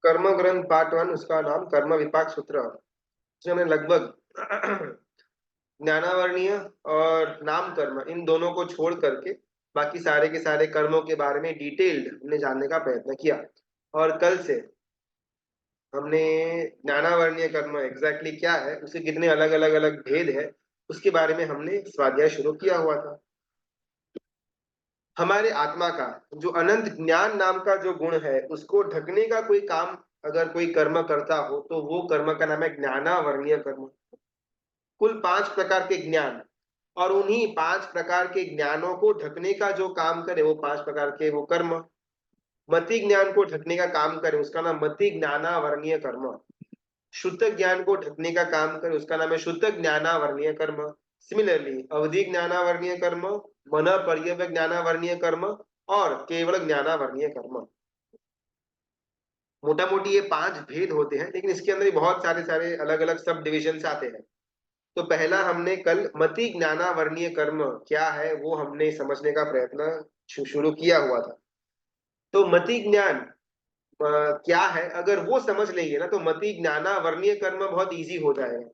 कर्म ग्रंथ पार्ट 1, उसका नाम कर्म विपाक सूत्र। उसमें हमने लगभग ज्ञानावर्णीय और नाम कर्म इन दोनों को छोड़ करके बाकी सारे के सारे कर्मों के बारे में डिटेल्ड हमने जानने का प्रयत्न किया। और कल से हमने ज्ञानावर्णीय कर्म एग्जैक्टली क्या है, उसके कितने अलग अलग अलग भेद है, उसके बारे में हमने स्वाध्याय शुरू किया हुआ था। हमारे आत्मा का जो अनंत ज्ञान नाम का जो गुण है, उसको ढकने का कोई काम अगर कोई कर्म करता हो तो वो कर्म का नाम है ज्ञानावर्णीय कर्म। कुल 5 प्रकार के ज्ञान, और उन्हीं 5 प्रकार के ज्ञानों को ढकने का जो काम करे वो 5 प्रकार के वो कर्म। मति ज्ञान को ढकने का काम करे उसका नाम मति ज्ञानावर्णीय कर्म। शुद्ध ज्ञान को ढकने का काम करे उसका नाम है शुद्ध ज्ञानावर्णीय कर्म। सिमिलरली अवधि ज्ञानावर्णीय कर्म, मन पर्यव ज्ञानावर्णीय कर्म और केवल ज्ञानावर्णीय कर्म। मोटा मोटी ये 5 भेद होते हैं, लेकिन इसके अंदर बहुत सारे सारे अलग अलग सब डिविजन आते हैं। तो पहला हमने कल मति ज्ञानावर्णीय कर्म क्या है वो हमने समझने का प्रयत्न शुरू किया हुआ था। तो मति ज्ञान क्या है, अगर वो समझ लेंगे ना तो मति ज्ञानावर्णीय कर्म बहुत इजी हो जाएगा।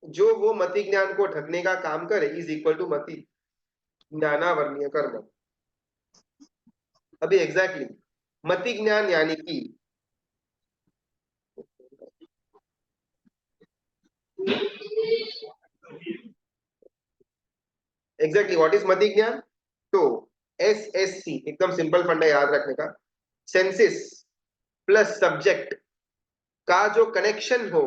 जो वो मति ज्ञान को ढकने का काम करे इज इक्वल टू मति ज्ञानावर्णीय कर्म। अभी एग्जैक्टली मति ज्ञान यानी कि एग्जैक्टली व्हाट इज मति ज्ञान। तो SSC एकदम सिंपल फंडा याद रखने का, सेंसिस प्लस सब्जेक्ट का जो कनेक्शन हो,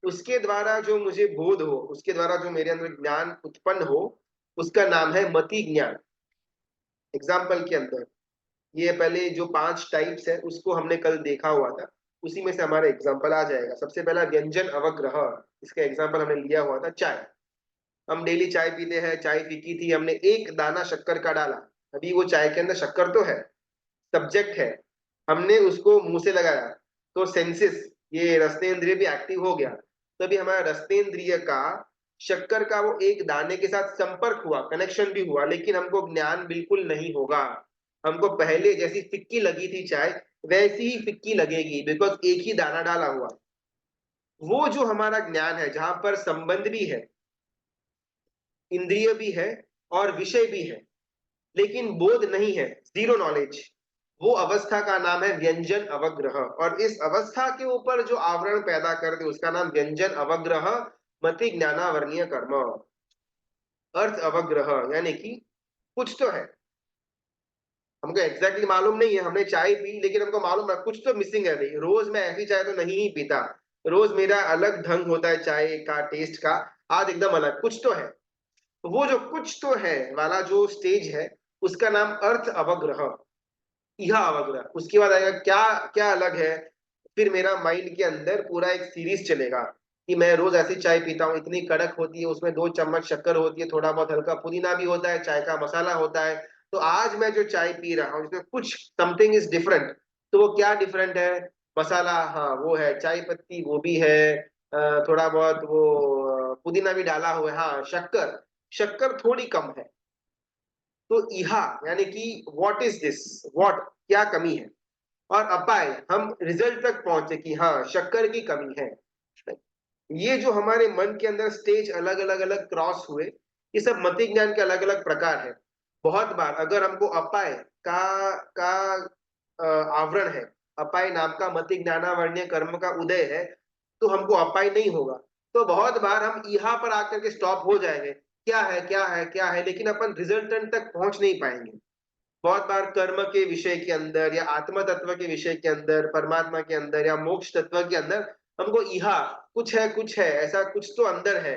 उसके द्वारा जो मुझे बोध हो, उसके द्वारा जो मेरे अंदर ज्ञान उत्पन्न हो, उसका नाम है मति ज्ञान। एग्जाम्पल के अंदर ये पहले जो 5 टाइप्स है उसको हमने कल देखा हुआ था, उसी में से हमारा एग्जाम्पल आ जाएगा। सबसे पहला व्यंजन अवग्रह, इसका एग्जाम्पल हमने लिया हुआ था चाय। हम डेली चाय पीते हैं, चाय फीकी थी, हमने एक दाना शक्कर का डाला, अभी वो चाय के अंदर शक्कर तो है, सब्जेक्ट है, हमने उसको मुंह से लगाया तो सेंसिस ये रसनेन्द्रिय भी एक्टिव हो गया। तभी हमारा रसनेन्द्रिय का शक्कर का वो एक दाने के साथ संपर्क हुआ, कनेक्शन भी हुआ, लेकिन हमको ज्ञान बिल्कुल नहीं होगा। हमको पहले जैसी फिक्की लगी थी चाय वैसी ही फिक्की लगेगी, बिकॉज एक ही दाना डाला हुआ। वो जो हमारा ज्ञान है जहां पर संबंध भी है, इंद्रिय भी है और विषय भी है, लेकिन बोध नहीं है, जीरो नॉलेज, वो अवस्था का नाम है व्यंजन अवग्रह। और इस अवस्था के ऊपर जो आवरण पैदा कर दे उसका नाम व्यंजन अवग्रह मति ज्ञानावर्णीय कर्म। अर्थ अवग्रह यानी कि कुछ तो है, हमको एग्जैक्टली मालूम नहीं है, हमने चाय पी लेकिन हमको मालूम है कुछ तो मिसिंग है। भाई रोज मैं ऐसी चाय तो नहीं ही पीता, रोज मेरा अलग ढंग होता है चाय का टेस्ट का, आज एकदम अलग, कुछ तो है। तो वो जो कुछ तो है वाला जो स्टेज है उसका नाम अर्थ अवग्रह, यह अवग्रह। उसके बाद आएगा क्या क्या अलग है, फिर मेरा माइंड के अंदर पूरा एक सीरीज चलेगा कि मैं रोज ऐसी चाय पीता हूँ, इतनी कड़क होती है, उसमें 2 चम्मच शक्कर होती है, थोड़ा बहुत हल्का पुदीना भी होता है, चाय का मसाला होता है। तो आज मैं जो चाय पी रहा हूँ इसमें कुछ समथिंग इज डिफरेंट। तो वो क्या डिफरेंट है, मसाला हाँ वो है, चाय पत्ती वो भी है, थोड़ा बहुत वो पुदीना भी डाला हुआ है, हाँ शक्कर, शक्कर थोड़ी कम है। तो इहा यानी कि व्हाट इज दिस, व्हाट क्या कमी है। और अपाय हम रिजल्ट तक पहुंचे कि हाँ शक्कर की कमी है। ये जो हमारे मन के अंदर स्टेज अलग अलग अलग क्रॉस हुए, ये सब मति ज्ञान के अलग अलग प्रकार है। बहुत बार अगर हमको अपाय का आवरण है, अपाय नाम का मति ज्ञानावर्णीय कर्म का उदय है, तो हमको अपाय नहीं होगा। तो बहुत बार हम यहाँ पर आकर के स्टॉप हो जाएंगे, क्या है क्या है क्या है, लेकिन अपन रिजल्टेंट तक पहुंच नहीं पाएंगे। बहुत बार कर्म के विषय के अंदर या आत्म तत्व के विषय के अंदर, परमात्मा के अंदर या मोक्ष तत्व के अंदर हमको इहा कुछ है, ऐसा कुछ तो अंदर है।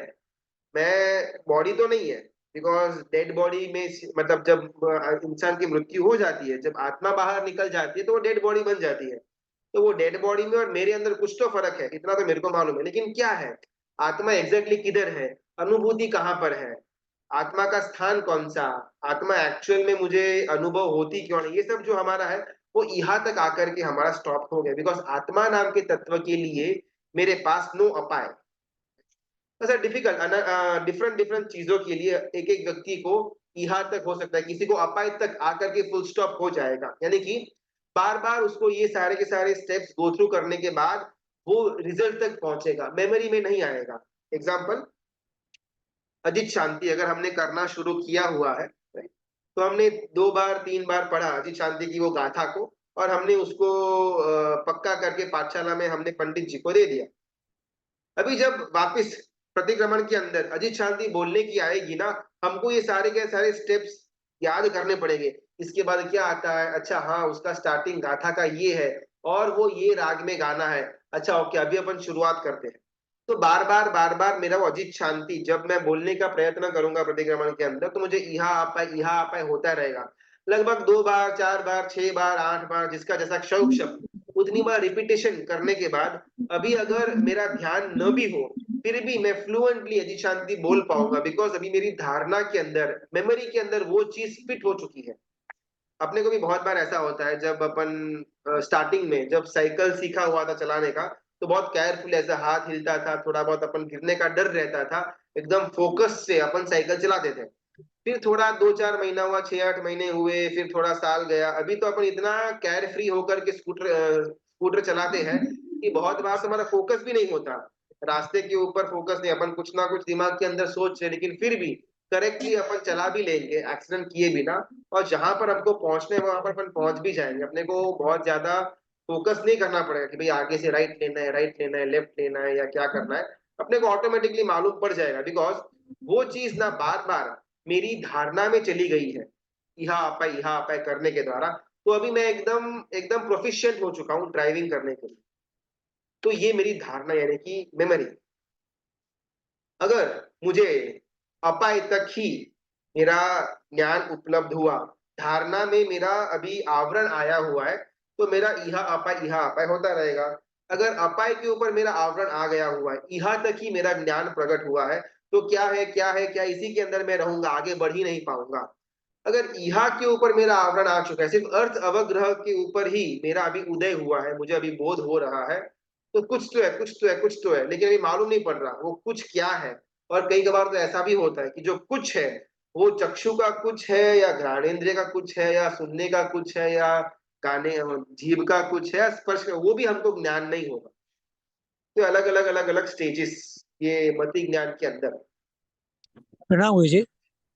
मैं बॉडी तो नहीं है, बिकॉज डेड बॉडी में मतलब जब इंसान की मृत्यु हो जाती है, जब आत्मा बाहर निकल जाती है तो वो डेड बॉडी बन जाती है। तो वो डेड बॉडी में और मेरे अंदर कुछ तो फर्क है, इतना तो मेरे को मालूम है, लेकिन क्या है, आत्मा एग्जैक्टली किधर है, अनुभूति कहाँ पर है, आत्मा का स्थान कौन सा, आत्मा एक्चुअल में मुझे अनुभव होती क्यों नहीं, ये सब जो हमारा है वो यहाँ तक आकर के हमारा स्टॉप हो गया। बिकॉज आत्मा नाम के तत्व के लिए मेरे पास नो अपाय। ऐसा डिफिकल्ट डिफरेंट डिफरेंट चीजों के लिए एक एक व्यक्ति को यहाँ तक हो सकता है, किसी को अपाय तक आकर के फुल स्टॉप हो जाएगा। यानी कि बार बार उसको ये सारे के सारे स्टेप्स गो थ्रू करने के बाद वो रिजल्ट तक पहुंचेगा, मेमोरी में नहीं आएगा। एग्जाम्पल, अजीत शांति अगर हमने करना शुरू किया हुआ है, तो हमने 2 बार 3 बार पढ़ा अजीत शांति की वो गाथा को, और हमने उसको पक्का करके पाठशाला में हमने पंडित जी को दे दिया। अभी जब वापस प्रतिक्रमण के अंदर अजीत शांति बोलने की आएगी ना, हमको ये सारे के सारे स्टेप्स याद करने पड़ेंगे। इसके बाद क्या आता है, अच्छा हाँ उसका स्टार्टिंग गाथा का ये है और वो ये राग में गाना है, अच्छा ओके अभी अपन शुरुआत करते हैं। तो बार बार मेरा वो अजीत शांति जब मैं बोलने का प्रयत्न करूंगा प्रतिक्रमण के अंदर, तो मुझे यहाँ आप होता रहेगा। लगभग 2 बार 4 बार 6 बार 8 बार जिसका जैसा शब्द उतनी बार रिपीटेशन करने के बाद, अभी अगर मेरा ध्यान न भी हो फिर भी मैं फ्लुएंटली अजीत शांति बोल पाऊंगा, बिकॉज अभी मेरी धारणा के अंदर, मेमोरी के अंदर वो चीज फिट हो चुकी है। अपने को भी बहुत बार ऐसा होता है, जब अपन स्टार्टिंग में जब साइकिल सीखा हुआ था चलाने का, तो बहुत केयरफुल ऐसा हाथ हिलता था, थोड़ा बहुत अपन गिरने का डर रहता था, एकदम फोकस से अपन साइकिल चलाते थे। फिर थोड़ा 2 4 महीना हुआ, 6 8 महीने हुए, फिर थोड़ा साल गया, अभी तो अपन इतना केयर फ्री होकर के स्कूटर चलाते हैं कि बहुत बार तो हमारा फोकस भी नहीं होता, रास्ते के ऊपर फोकस नहीं, अपन कुछ ना कुछ दिमाग के अंदर सोच रहे, लेकिन फिर भी करेक्टली अपन चला भी लेंगे एक्सीडेंट किए बिना, और जहां पर हमको पहुंचना है वहां पर अपन पहुंच भी जाएंगे। अपने को बहुत ज्यादा फोकस नहीं करना पड़ेगा कि भाई आगे से राइट लेना है लेफ्ट लेना है या क्या करना है, अपने को ऑटोमेटिकली मालूम पड़ जाएगा, बिकॉज वो चीज ना बार बार मेरी धारणा में चली गई है, यहाँ आपा करने के द्वारा। तो अभी मैं एकदम एकदम प्रोफिशिएंट हो चुका हूँ ड्राइविंग करने के लिए। तो ये मेरी धारणा यानी कि मेमोरी। अगर मुझे अपाय तक ही मेरा ज्ञान उपलब्ध हुआ, धारणा में मेरा अभी आवरण आया हुआ है, तो मेरा इहा अपाय होता रहेगा। अगर अपाय के ऊपर मेरा आवरण आ गया हुआ है, इहा तक ही मेरा ज्ञान प्रकट हुआ है, तो क्या इसी के अंदर मैं रहूंगा, आगे बढ़ ही नहीं पाऊंगा। अगर इहा के ऊपर मेरा आवरण आ चुका है, सिर्फ अर्थ अवग्रह के ऊपर ही मेरा अभी उदय हुआ है, मुझे अभी बोध हो रहा है, तो कुछ तो है, लेकिन अभी मालूम नहीं पड़ रहा वो कुछ क्या है। और कई कबार तो ऐसा भी होता है कि जो कुछ है वो चक्षु का कुछ है, या घ्राणेन्द्रिय का कुछ है, या सुनने का कुछ है, या काने जीभ का कुछ है, स्पर्श का, वो भी हमको ज्ञान नहीं होगा। तो अलग अलग स्टेजेस ये मति ज्ञान के अंदर। प्रणाम गुरु जी।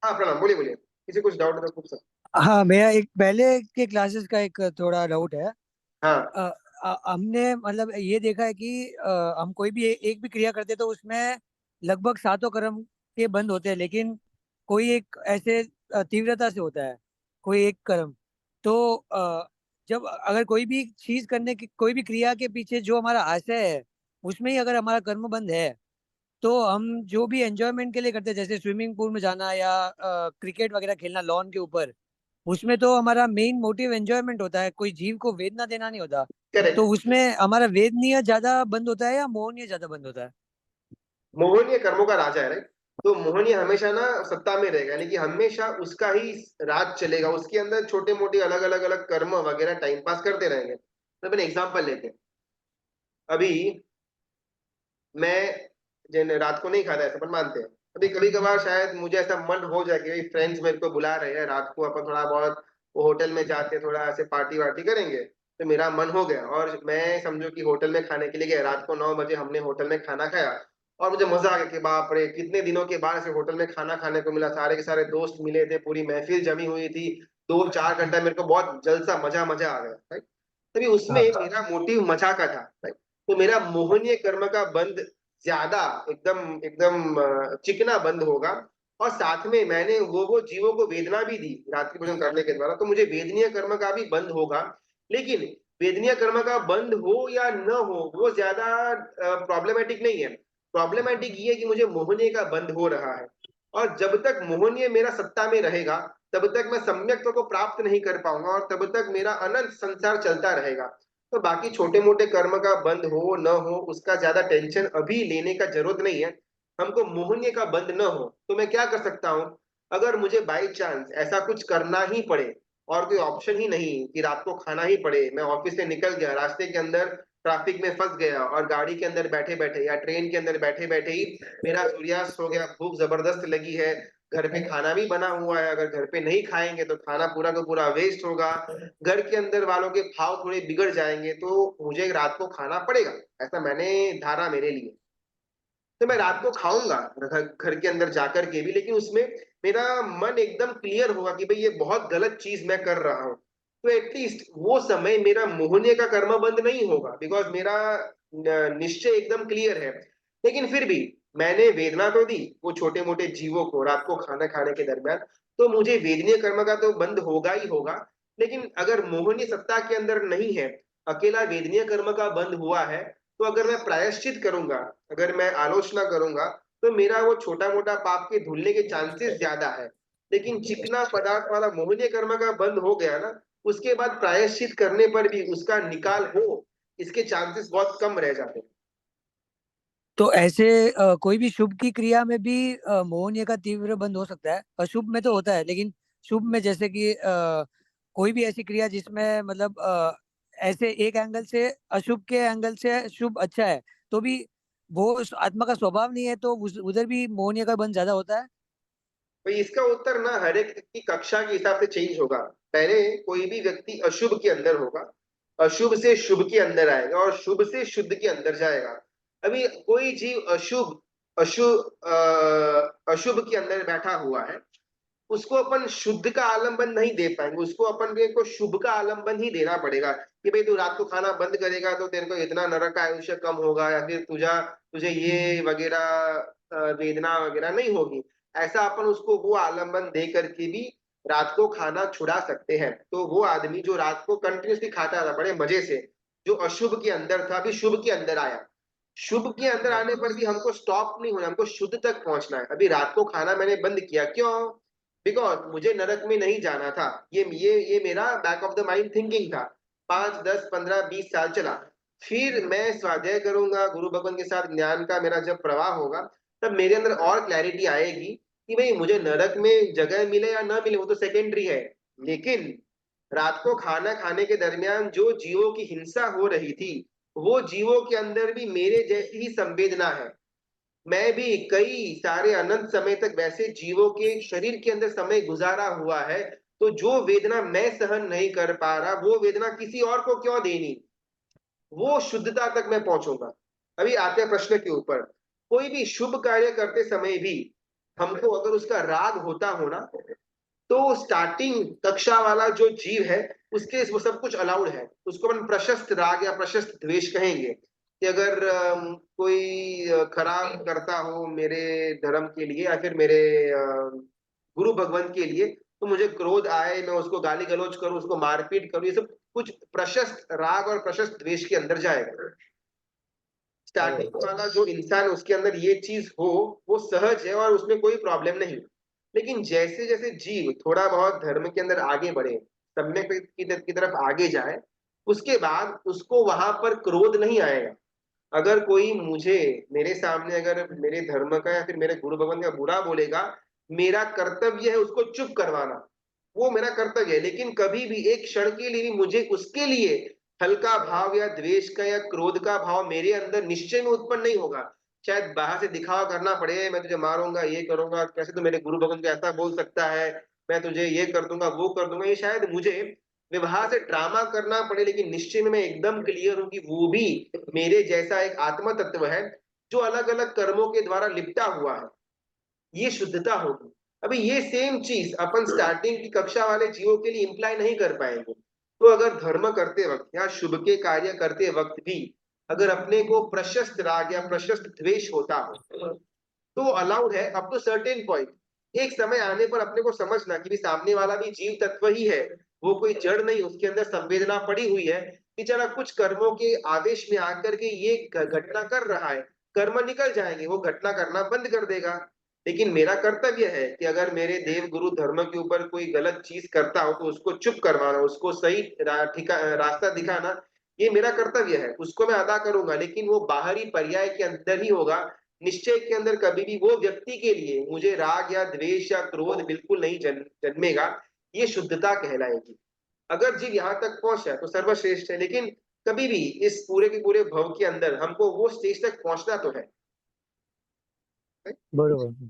हाँ प्रणाम, बोलिए बोलिए, किसी कुछ डाउट तो पूछ सकते। हाँ, मेरा एक पहले के क्लासेस का एक थोड़ा डाउट है। हाँ हमने मतलब ये देखा है कि हम कोई भी एक भी क्रिया करते तो उसमें लगभग सातों कर्म के बंद होते हैं, लेकिन कोई एक ऐसे तीव्रता से होता है कोई एक कर्म। तो जब अगर कोई भी चीज करने की, कोई भी क्रिया के पीछे जो हमारा आशय है उसमें ही अगर हमारा कर्म बंद है, तो हम जो भी एंजॉयमेंट के लिए करते हैं जैसे स्विमिंग पूल में जाना या क्रिकेट वगैरह खेलना लॉन के ऊपर, उसमें तो हमारा मेन मोटिव एंजॉयमेंट होता है, कोई जीव को वेदना देना नहीं होता। तो करेक्ट। उसमें हमारा वेदनीय ज्यादा बंद होता है या मोहनीय ज्यादा बंद होता है? मोहनीय कर्मों का राजा है, राइट। तो मोहनीय हमेशा ना सत्ता में रहेगा, यानी कि हमेशा उसका ही राज चलेगा, उसके अंदर छोटे मोटे अलग अलग अलग कर्म वगैरह टाइम पास करते रहेंगे। तो अपन एग्जांपल लेते हैं। अभी मैं जिन रात को नहीं खाता, ऐसा अपन मानते हैं, अभी कभी कभार शायद मुझे ऐसा मन हो जाए कि फ्रेंड्स मेरे को बुला रहे हैं रात को, अपन थोड़ा बहुत वो होटल में जाते थोड़ा ऐसे पार्टी वार्टी करेंगे, तो मेरा मन हो गया और मैं समझो कि होटल में खाने के लिए गया, रात को 9 बजे हमने होटल में खाना खाया, और मुझे मजा आ गया कि बाप रे कितने दिनों के बाद ऐसे होटल में खाना खाने को मिला, सारे के सारे दोस्त मिले थे, पूरी महफिल जमी हुई थी, 2 4 घंटा मेरे को बहुत जलसा मजा मजा आ गया, राइट। तभी उसमें हाँ। मेरा मोटिव मजा का था, राइट। तो मेरा मोहनीय कर्म का बंद ज्यादा एकदम एकदम चिकना बंद होगा। और साथ में मैंने वो जीवों को वेदना भी दी रात्रि भोजन करने के द्वारा, तो मुझे वेदनीय कर्म का भी बंद होगा। लेकिन वेदनीय कर्म का बंद हो या न हो वो ज्यादा प्रॉब्लमेटिक नहीं है। प्रॉब्लमेटिक ये है कि मुझे मोहनीय का बंद हो रहा है, और जब तक मोहनीय मेरा सत्ता में रहेगा तब तक मैं सम्यक्त्व को प्राप्त नहीं कर पाऊंगा, और तब तक मेरा अनंत संसार चलता रहेगा। तो बाकी छोटे मोटे कर्म का बंद हो न हो उसका ज्यादा टेंशन अभी लेने का जरूरत नहीं है। हमको मोहनीय का बंद न हो तो मैं क्या कर सकता हूँ, अगर मुझे बाई चांस ऐसा कुछ करना ही पड़े और कोई ऑप्शन ही नहीं कि रात को खाना ही पड़े, मैं ऑफिस से निकल गया, रास्ते के अंदर ट्रैफिक में फंस गया, और गाड़ी के अंदर बैठे बैठे या ट्रेन के अंदर बैठे बैठे ही मेरा सूर्यास्त हो गया, भूख जबरदस्त लगी है, घर पे खाना भी बना हुआ है, अगर घर पे नहीं खाएंगे तो खाना पूरा का पूरा वेस्ट होगा, घर के अंदर वालों के भाव थोड़े बिगड़ जाएंगे, तो मुझे रात को खाना पड़ेगा, ऐसा मैंने धारा मेरे लिए। तो मैं रात को खाऊंगा घर के अंदर जाकर के भी, लेकिन उसमें मेरा मन एकदम क्लियर होगा कि भाई ये बहुत गलत चीज मैं कर रहा हूँ। तो एटलीस्ट वो समय मेरा मोहने का कर्म बंद नहीं होगा, बिकॉज मेरा निश्चय एकदम क्लियर है। लेकिन फिर भी मैंने वेदना तो दी वो छोटे मोटे जीवों को रात को खाना खाने के दरमियान, तो मुझे वेदनीय कर्म का तो बंद होगा ही होगा। लेकिन अगर मोहनी सत्ता के अंदर नहीं है, अकेला वेदनीय कर्म का बंद हुआ है, तो अगर मैं प्रायश्चित करूंगा, अगर मैं आलोचना करूंगा, तो मेरा वो छोटा मोटा पाप के धुलने के चांसेस ज्यादा है। लेकिन चिकना पदार्थ वाला मोहनीय कर्म का बंद हो गया ना, उसके बाद प्रायश्चित करने पर भी उसका निकाल हो, इसके चांसेस बहुत कम रह जाते हैं। तो ऐसे कोई भी शुभ की क्रिया में भी मोहनीय का तीव्र बंद हो सकता है? अशुभ में तो होता है, लेकिन शुभ में जैसे कि कोई भी ऐसी क्रिया जिसमें मतलब ऐसे एक एंगल से अशुभ के एंगल से शुभ अच्छा है, तो भी वो उस आत्मा का स्वभाव नहीं है, तो उधर भी मोहनीय का बंद ज्यादा होता है। भाई इसका उत्तर ना हर एक की कक्षा के हिसाब से चेंज होगा। पहले कोई भी व्यक्ति अशुभ के अंदर होगा, अशुभ से शुभ के अंदर आएगा और शुभ से शुद्ध के अंदर जाएगा। अभी कोई जीव अशुभ अशुभ अशुभ के अंदर बैठा हुआ है, उसको अपन शुद्ध का आलम्बन नहीं दे पाएंगे, उसको अपन को शुभ का आलम्बन ही देना पड़ेगा कि भाई तू रात को खाना बंद करेगा तो तेरे को इतना नरक का आयुष्य कम होगा, या फिर तुझे ये वगैरह वेदना वगैरह नहीं होगी। ऐसा अपन उसको वो आलम्बन दे करके भी रात को खाना छुड़ा सकते हैं। तो वो आदमी जो रात को कंटिन्यूसली खाता था बड़े मजे से, जो अशुभ के अंदर था, अभी शुभ के अंदर आया, शुभ के अंदर आने पर भी हमको स्टॉप नहीं होना, हमको शुद्ध तक पहुंचना है। अभी रात को खाना मैंने बंद किया, क्यों? बिकॉज मुझे नरक में नहीं जाना था। ये मेरा back of the mind thinking था। 5 10 15 20 साल चला। फिर मैं स्वाध्याय करूंगा, गुरु भगवान के साथ ज्ञान का मेरा जब प्रवाह होगा, तब मेरे अंदर और क्लैरिटी आएगी कि भाई मुझे नरक में जगह मिले या ना मिले वो तो सेकेंडरी है। लेकिन रात को खाना खाने के दरमियान जो जीवों की हिंसा हो रही थी, वो जीवों के अंदर भी मेरे जैसी ही संवेदना है। मैं भी कई सारे अनंत समय तक वैसे जीवों के शरीर के अंदर समय गुजारा हुआ है। तो जो वेदना मैं सहन नहीं कर पा रहा, वो वेदना किसी और को क्यों देनी? वो शुद्धता तक मैं पहुंचूंगा। अभी आते हैं प्रश्न के ऊपर। कोई भी शुभ कार्य करते समय भी हमको अगर उसका राग होता हो ना, तो स्टार्टिंग कक्षा वाला जो जीव है, उसके वो सब कुछ अलाउड है, उसको हम प्रशस्त राग या प्रशस्त द्वेष कहेंगे। कि अगर कोई खराब करता हो मेरे धर्म के लिए या फिर मेरे गुरु भगवान के लिए, तो मुझे क्रोध आए, मैं उसको गाली गलौज करूं, उसको मारपीट करूं, ये सब कुछ प्रशस्त राग और प्रशस्त द्वेष के अंदर जाएगा। स्टार्टिंग वाला जो इंसान उसके अंदर ये चीज हो, वो सहज है और उसमें कोई प्रॉब्लम नहीं। लेकिन जैसे जैसे जीव थोड़ा बहुत धर्म के अंदर आगे बढ़े, सम्यक की तरफ आगे जाए, उसके बाद उसको वहां पर क्रोध नहीं आएगा। अगर कोई मुझे मेरे सामने अगर मेरे धर्म का या फिर मेरे गुरु भगवान का बुरा बोलेगा, मेरा कर्तव्य है उसको चुप करवाना, वो मेरा कर्तव्य है। लेकिन कभी भी एक क्षण के लिए भी मुझे उसके लिए हल्का भाव या द्वेष का या क्रोध का भाव मेरे अंदर निश्चय में उत्पन्न नहीं होगा। शायद बाहर से दिखावा करना पड़े, मैं तुझे मारूंगा, ये करूंगा, कैसे तू मेरे गुरु भगवान को ऐसा बोल सकता है, मैं तुझे ये कर दूंगा वो कर दूंगा, ये शायद मुझे व्यवहार से ड्रामा करना पड़े, लेकिन निश्चय में मैं एकदम क्लियर हूं कि वो भी मेरे जैसा एक आत्मा तत्व है, जो अलग अलग कर्मों के द्वारा लिपटा हुआ है। ये शुद्धता होगी। अभी ये सेम चीज अपन स्टार्टिंग की कक्षा वाले जीवों के लिए इंप्लाई नहीं कर पाएंगे। तो अगर धर्म करते वक्त या शुभ के कार्य करते वक्त भी अगर अपने को प्रशस्त राग या प्रशस्त द्वेष होता हो, तो अलाउड है अप टू सर्टेन पॉइंट। एक समय आने पर अपने को समझना कि भी सामने वाला भी जीव तत्व ही है, वो कोई जड़ नहीं, उसके अंदर संवेदना पड़ी हुई है। बेचारा कुछ कर्मों के आवेश में आकर के ये घटना कर रहा है, कर्म निकल जाएंगे, वो घटना करना बंद कर देगा। लेकिन मेरा कर्तव्य है कि अगर मेरे देव गुरु धर्म के ऊपर कोई गलत चीज करता हो, तो उसको चुप करवाना, उसको सही रास्ता दिखाना, ये मेरा कर्तव्य है, उसको मैं अदा करूंगा। लेकिन वो बाहरी पर्याय के अंदर ही होगा। निश्चय के अंदर कभी भी वो व्यक्ति के लिए मुझे राग या द्वेष या क्रोध बिल्कुल नहीं जन्मेगा। ये शुद्धता कहलाएगी। अगर जीव यहाँ तक पहुंचा तो सर्वश्रेष्ठ है, लेकिन कभी भी इस पूरे के पूरे भव के अंदर हमको वो स्टेज तक पहुंचना तो है। बरोबर,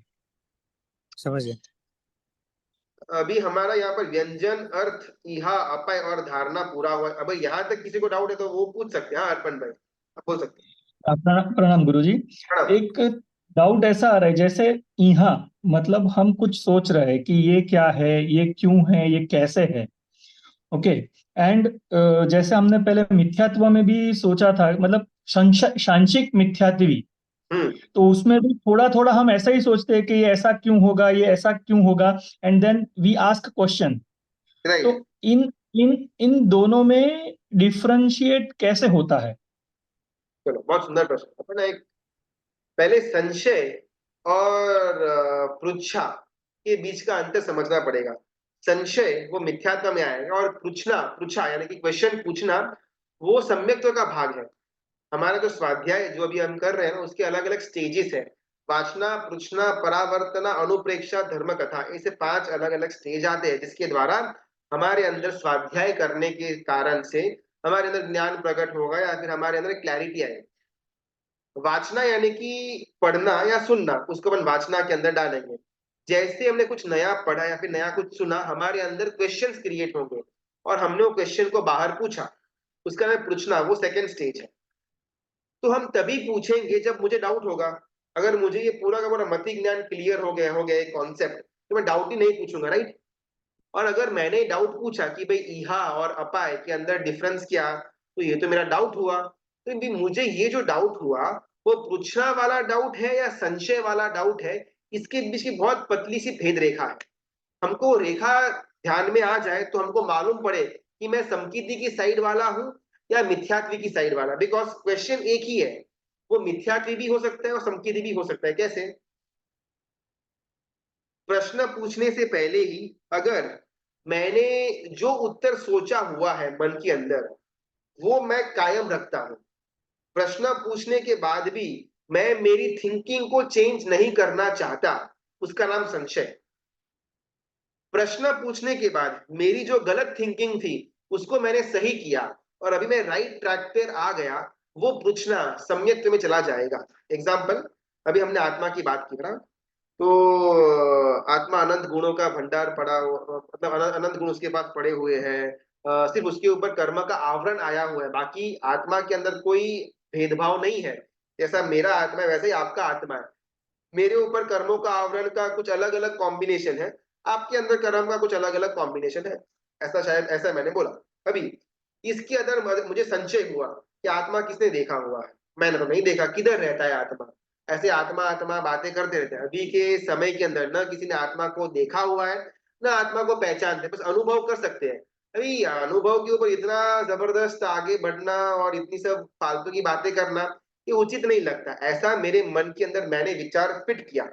समझ गए। अभी हमारा यहाँ पर व्यंजन, अर्थ, इहा, अपाय और धारणा पूरा हुआ है। अब यहाँ तक किसी को डाउट है तो वो पूछ सकते हैं। हाँ अर्पण भाई, आप बोल सकते प्रणाम प्रणाम गुरुजी। हैं। हाँ, एक डाउट ऐसा आ रहा है, जैसे यहाँ मतलब हम कुछ सोच रहे हैं कि ये क्या है, ये क्यों है, ये कैसे है। ओके। एंड जैसे हमने पहले मिथ्यात्व में भी सोचा था, मतलब सांशिक मिथ्यात्वी, हम्म, तो उसमें भी थोड़ा थोड़ा हम ऐसा ही सोचते हैं कि ये ऐसा क्यों होगा, ये ऐसा क्यों होगा, and then we ask question. तो राइट। इन इन इन दोनों में डिफरेंशिएट कैसे होता है? चलो, बहुत सुंदर प्रश्न। अपन एक पहले संशय और पृच्छा के बीच का अंतर समझना पड़ेगा। संशय वो मिथ्यात्व में आएगा, और पृच्छा यानी कि क्वेश्चन पूछना, वो सम्यक्त्व का भाग है। हमारा जो स्वाध्याय जो अभी हम कर रहे हैं ना, उसके अलग अलग स्टेजेस है। वाचना, पृच्छना, परावर्तना, अनुप्रेक्षा, धर्म कथा, ऐसे 5 अलग अलग स्टेज आते हैं, जिसके द्वारा हमारे अंदर स्वाध्याय करने के कारण से हमारे अंदर ज्ञान प्रकट होगा, या फिर हमारे अंदर क्लैरिटी आएगी। वाचना यानी कि पढ़ना या सुनना, उसको अपन वाचना के अंदर डालेंगे। जैसे हमने कुछ नया पढ़ा या फिर नया कुछ सुना, हमारे अंदर क्वेश्चंस क्रिएट होंगे और हमने वो क्वेश्चन को बाहर पूछा, उसका नाम पूछना, वो सेकंड स्टेज है। तो हम तभी पूछेंगे जब मुझे डाउट होगा। अगर मुझे ये पूरा का पूरा मति ज्ञान क्लियर हो गया एक कॉन्सेप्ट, तो मैं डाउट ही नहीं पूछूंगा, राइट। और अगर मैंने डाउट पूछा कि भाई इहा और अपाय के अंदर डिफरेंस क्या, तो ये तो मेरा डाउट हुआ। तो भी मुझे ये जो डाउट हुआ, वो पूछना वाला डाउट है या संशय वाला डाउट है, इसके बीच की बहुत पतली सी भेद रेखा है। हमको रेखा ध्यान में आ जाए तो हमको मालूम पड़े कि मैं समकीर्ति की साइड वाला हूं या मिथ्यात्वी की साइड वाला। बिकॉज क्वेश्चन एक ही है, वो मिथ्यात्वी भी हो सकता है और समकीर्ति भी हो सकता है। कैसे? प्रश्न पूछने से पहले ही अगर मैंने जो उत्तर सोचा हुआ है मन के अंदर, वो मैं कायम रखता हूं, प्रश्न पूछने के बाद भी मैं मेरी थिंकिंग को चेंज नहीं करना चाहता, उसका नाम संशय। प्रश्न पूछने के बाद मेरी जो गलत थिंकिंग थी, उसको मैंने सही किया और अभी मैं राइट ट्रैक पर आ गया, वो पूछना सम्यक्त्व में चला जाएगा। एग्जाम्पल, अभी हमने आत्मा की बात की ना, तो आत्मा अनंत गुणों का भंडार पड़ा मतलब अनंत गुण उसके पास पड़े हुए हैं। सिर्फ उसके ऊपर कर्म का आवरण आया हुआ है, बाकी आत्मा के अंदर कोई भेदभाव नहीं है। जैसा मेरा आत्मा है वैसे ही आपका आत्मा है। मेरे ऊपर कर्मों का आवरण का कुछ अलग अलग कॉम्बिनेशन है, आपके अंदर कर्म का कुछ अलग अलग कॉम्बिनेशन है। ऐसा शायद ऐसा मैंने बोला। अभी इसके अंदर मुझे संशय हुआ कि आत्मा किसने देखा हुआ है। मैंने तो नहीं देखा, किधर रहता है आत्मा। ऐसे आत्मा आत्मा बातें करते रहते हैं। अभी के समय के अंदर न किसी ने आत्मा को देखा हुआ है, न आत्मा को पहचानते, बस अनुभव कर सकते हैं। अभी अनुभव के ऊपर इतना जबरदस्त आगे बढ़ना और इतनी सब फालतू की बातें करना, ये उचित नहीं लगता। ऐसा मेरे मन के अंदर मैंने विचार फिट किया,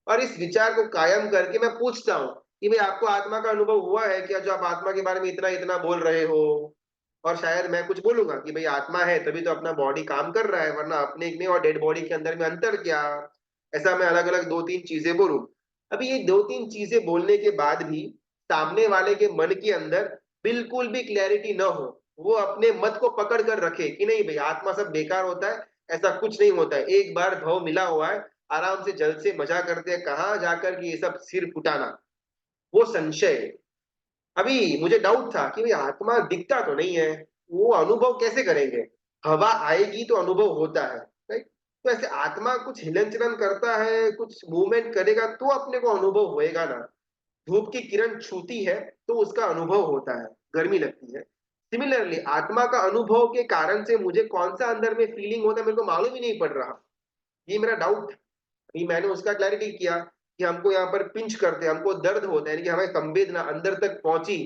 और इस विचार को कायम करके मैं पूछता हूँ कि भाई आपको आत्मा का अनुभव हुआ है क्या, जो आप आत्मा के बारे में इतना इतना बोल रहे हो। और शायद मैं कुछ बोलूंगा कि भाई आत्मा है तभी तो अपना बॉडी काम कर रहा है, वरना अपने में और डेड बॉडी के अंदर में अंतर क्या। ऐसा मैं अलग अलग दो तीन चीजें बोलूं। अभी ये दो तीन चीजें बोलने के बाद भी सामने वाले के मन के अंदर बिल्कुल भी क्लैरिटी न हो, वो अपने मत को पकड़ कर रखे कि नहीं भाई आत्मा सब बेकार होता है, ऐसा कुछ नहीं होता है, एक बार भाव मिला हुआ है, आराम से जल से मजा करते हैं, कहाँ जाकर के ये सब सिर फुटाना, वो संशय है। अभी मुझे डाउट था कि भाई आत्मा दिखता तो नहीं है, वो अनुभव कैसे करेंगे। हवा आएगी तो अनुभव होता है, राइट। तो ऐसे आत्मा कुछ हिलन चलन करता है, कुछ मूवमेंट करेगा तो अपने को अनुभव होएगा ना। धूप की किरण छूती है तो उसका अनुभव होता है, गर्मी लगती है। सिमिलरली आत्मा का अनुभव के कारण से मुझे कौन सा अंदर में फीलिंग होता है मेरे को मालूम ही नहीं पड़ रहा। ये मेरा डाउट था। ये मैंने उसका क्लैरिटी किया कि हमको यहाँ पर पिंच करते हैं, हमको दर्द होता है, यानी कि हमारी संवेदना अंदर तक पहुंची,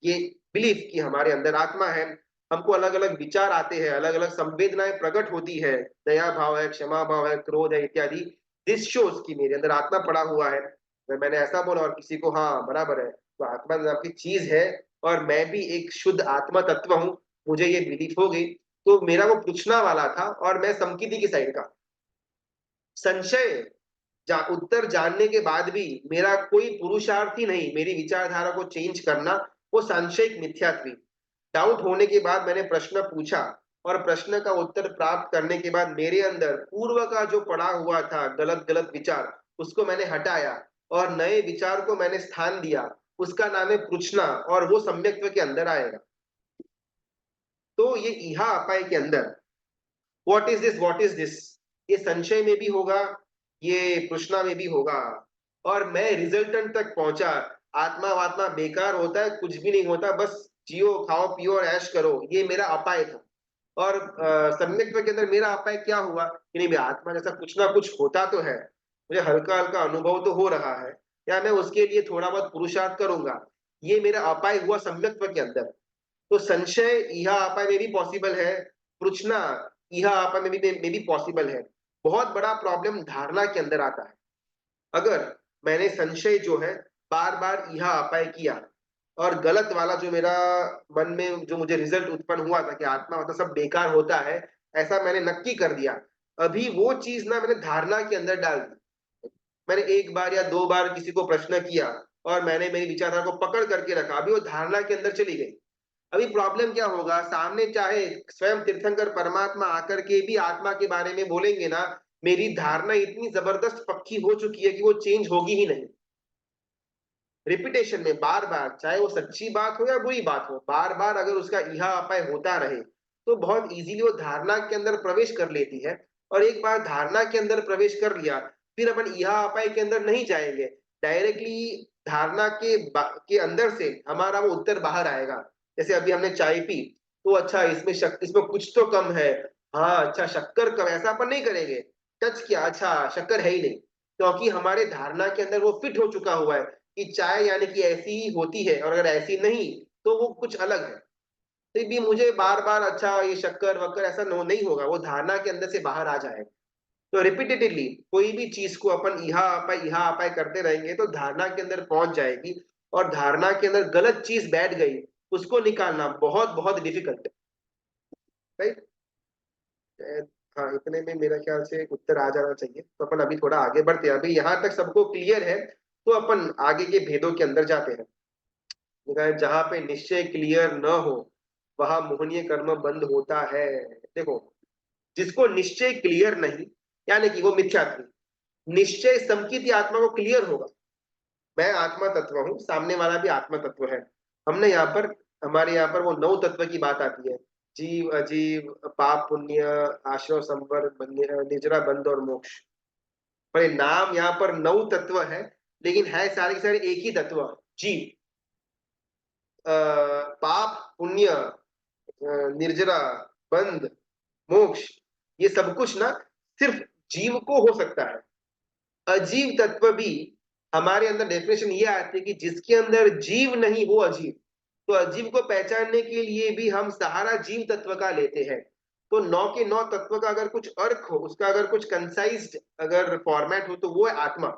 ये बिलीफ कि हमारे अंदर आत्मा है। हमको अलग अलग विचार आते हैं, अलग अलग संवेदनाएं प्रकट होती है, दया भाव है, क्षमा भाव है, क्रोध है, इत्यादि। दिस शोज कि मेरे अंदर आत्मा पड़ा हुआ है। तो मैंने ऐसा बोला और किसी को हाँ बराबर है, तो आत्मा नाम की चीज है और मैं भी एक शुद्ध आत्मा तत्व हूँ, मुझे ये बिलीफ हो गई। तो मेरा वो पूछना वाला था और मैं समकिति की साइड का। संशय उत्तर जानने के बाद भी मेरा कोई पुरुषार्थ ही नहीं मेरी विचारधारा को चेंज करना, वो सांशयिक मिथ्यात्वी। डाउट होने के बाद मैंने प्रश्न पूछा और प्रश्न का उत्तर प्राप्त करने के बाद मेरे अंदर पूर्व का जो पड़ा हुआ था गलत गलत विचार, उसको मैंने हटाया और नए विचार को मैंने स्थान दिया। उसका नाम है पृछना, और वो सम्यक्त्व के अंदर आएगा। तो ये इहा अपाय के अंदर व्हाट इज दिस, ये संशय में भी होगा, ये पृछना में भी होगा, और मैं रिजल्टेंट तक पहुंचा। आत्मा वात्मा बेकार होता है, कुछ भी नहीं होता, बस जियो खाओ पियो और ऐश करो, ये मेरा अपाय था। और सम्यक्त्व के अंदर मेरा अपाय क्या हुआ कि नहीं, मेरा आत्मा जैसा कुछ ना कुछ होता तो है, मुझे हल्का हल्का अनुभव तो हो रहा है, या मैं उसके लिए थोड़ा बहुत पुरुषार्थ करूंगा, ये मेरा अपाय हुआ सम्यक्त्व के अंदर। तो संशय इहा अपाय में भी पॉसिबल है, पृछना इहा अपाय में भी पॉसिबल है। बहुत बड़ा प्रॉब्लम धारणा के अंदर आता है। अगर मैंने संशय जो है बार बार इहा अपाय किया, और गलत वाला जो मेरा मन में जो मुझे रिजल्ट उत्पन्न हुआ था कि आत्मा मतलब सब बेकार होता है, ऐसा मैंने नक्की कर दिया, अभी वो चीज ना मैंने धारणा के अंदर डाल दी। मैंने एक बार या दो बार किसी को प्रश्न किया और मैंने मेरी विचारधारा को पकड़ करके रखा, अभी वो धारणा के अंदर चली गई। अभी प्रॉब्लम क्या होगा, सामने चाहे स्वयं तीर्थंकर परमात्मा आकर के भी आत्मा के बारे में बोलेंगे ना, मेरी धारणा इतनी जबरदस्त पक्की हो चुकी है कि वो चेंज होगी ही नहीं। रिपीटेशन में बार बार, चाहे वो सच्ची बात हो या बुरी बात हो, बार बार अगर उसका इहा अपाय होता रहे तो बहुत इजीली वो धारणा के अंदर प्रवेश कर लेती है। और एक बार धारणा के अंदर प्रवेश कर लिया, फिर अपन इहा अपाय के अंदर नहीं जाएंगे, डायरेक्टली धारणा के अंदर से हमारा वो उत्तर बाहर आएगा। जैसे अभी हमने चाय पी, तो अच्छा इसमें कुछ तो कम है, हाँ अच्छा शक्कर कम, ऐसा अपन नहीं करेंगे। टच किया, अच्छा शक्कर है ही नहीं, क्योंकि हमारे धारणा के अंदर वो फिट हो चुका हुआ है कि चाय यानी कि ऐसी ही होती है, और अगर ऐसी नहीं तो वो कुछ अलग है। तो भी मुझे बार बार अच्छा ये शक्कर वक्कर ऐसा नहीं होगा, वो धारणा के अंदर से बाहर आ जाएगा। तो रिपीटेटिवली कोई भी चीज को अपन इहा अपाय करते रहेंगे तो धारणा के अंदर पहुंच जाएगी, और धारणा के अंदर गलत चीज बैठ गई, उसको निकालना बहुत बहुत डिफिकल्ट है, राइट। हाँ, इतने में मेरा ख्याल से उत्तर आ जाना चाहिए। तो अपन अभी थोड़ा आगे बढ़ते हैं, अभी यहाँ तक सबको क्लियर है, तो अपन आगे के भेदों के अंदर जाते हैं। जहां पे निश्चय क्लियर न हो वहां मोहनीय कर्म बंद होता है। देखो, जिसको निश्चय क्लियर नहीं, यानी कि वो मिथ्यात्व, निश्चय समकित आत्मा को क्लियर होगा, मैं आत्मा तत्व हूँ, सामने वाला भी आत्मा तत्व है। हमने यहाँ पर, हमारे यहाँ पर वो 9 तत्व की बात आती है, जीव अजीव पाप पुण्य आश्रव संवर निजरा बंध और मोक्ष। पर नाम यहाँ पर 9 तत्व है, लेकिन है सारे के सारे एक ही तत्व, जीव। पाप पुण्य निर्जरा बंध मोक्ष, ये सब कुछ ना सिर्फ जीव को हो सकता है। अजीव तत्व भी हमारे अंदर डेफिनेशन ये आती है कि जिसके अंदर जीव नहीं वो अजीव। तो अजीव को पहचानने के लिए भी हम सहारा जीव तत्व का लेते हैं। तो 9 के 9 तत्व का अगर कुछ अर्थ हो, उसका अगर कुछ कंसाइज्ड अगर फॉर्मेट हो, तो वो है आत्मा।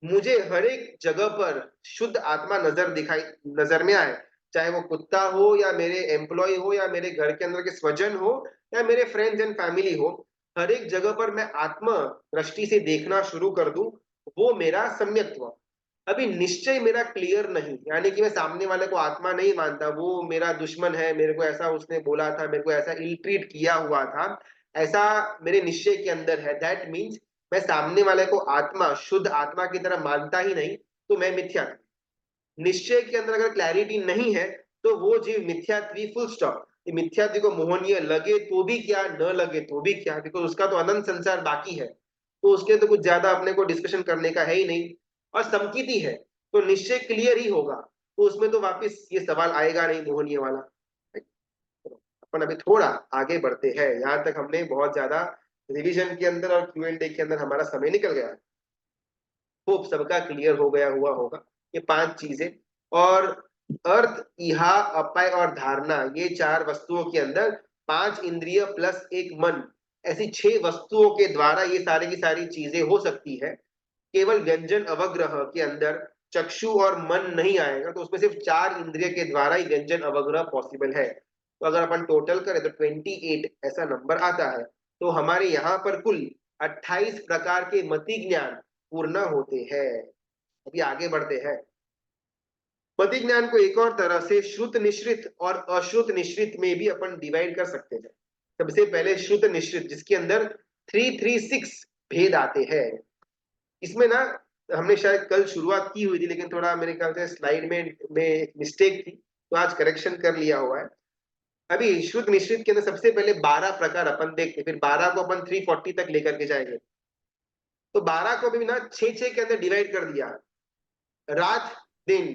मुझे हर एक जगह पर शुद्ध आत्मा नजर में आए, चाहे वो कुत्ता हो या मेरे एम्प्लॉय हो या मेरे घर के अंदर के स्वजन हो या मेरे फ्रेंड्स एंड फैमिली हो, हर एक जगह पर मैं आत्मा दृष्टि से देखना शुरू कर दूं, वो मेरा सम्यक्त्व। अभी निश्चय मेरा क्लियर नहीं, यानी कि मैं सामने वाले को आत्मा नहीं मानता, वो मेरा दुश्मन है, मेरे को ऐसा उसने बोला था, मेरे को ऐसा इल ट्रीट किया हुआ था, ऐसा मेरे निश्चय के अंदर है, दैट मीन्स मैं सामने वाले को आत्मा, शुद्ध आत्मा की तरह मानता ही नहीं, तो मैं मिथ्या। निश्चय के अंदर अगर क्लैरिटी नहीं है तो वो जीव मिथ्यात्वी, फुल स्टॉप। मिथ्यात्वी को मोहनीय लगे तो भी क्या, न लगे तो भी क्या, बिकॉज उसका तो अनंत संसार बाकी है, तो उसके तो कुछ ज्यादा अपने को डिस्कशन करने का है ही नहीं। और समकिति है तो निश्चय क्लियर ही होगा, तो उसमें तो वापिस ये सवाल आएगा नहीं मोहनीय वाला। अपन अभी थोड़ा आगे बढ़ते हैं, यहाँ तक हमने बहुत ज्यादा रिवीजन के अंदर और Q&A के अंदर हमारा समय निकल गया। होप सबका क्लियर हो गया हुआ होगा ये 5 चीजें। और अर्थ इहा अपाय और धारणा, ये 4 वस्तुओं के अंदर 5 इंद्रिय प्लस एक मन, ऐसी 6 वस्तुओं के द्वारा ये सारी की सारी चीजें हो सकती है। केवल व्यंजन अवग्रह के अंदर चक्षु और मन नहीं आएगा, तो उसमें सिर्फ 4 इंद्रिय के द्वारा ही व्यंजन अवग्रह पॉसिबल है। तो अगर अपन टोटल करें तो 28 ऐसा नंबर आता है। तो हमारे यहाँ पर कुल 28 प्रकार के मति ज्ञान पूर्ण होते हैं। अभी आगे बढ़ते हैं। मति ज्ञान को एक और तरह से श्रुत निश्रित और अश्रुत निश्रित में भी अपन डिवाइड कर सकते हैं। सबसे पहले श्रुत निश्रित, जिसके अंदर 336 भेद आते हैं। इसमें ना हमने शायद कल शुरुआत की हुई थी, लेकिन थोड़ा मेरे ख्याल से स्लाइड में एक मिस्टेक थी, तो आज करेक्शन कर लिया हुआ है। अभी शुद्ध मिश्रित के अंदर सबसे पहले 12 प्रकार अपन देखते, फिर 12 को अपन 340 तक लेकर के जाएंगे। तो 12 को भी ना 6 के अंदर डिवाइड कर दिया। रात दिन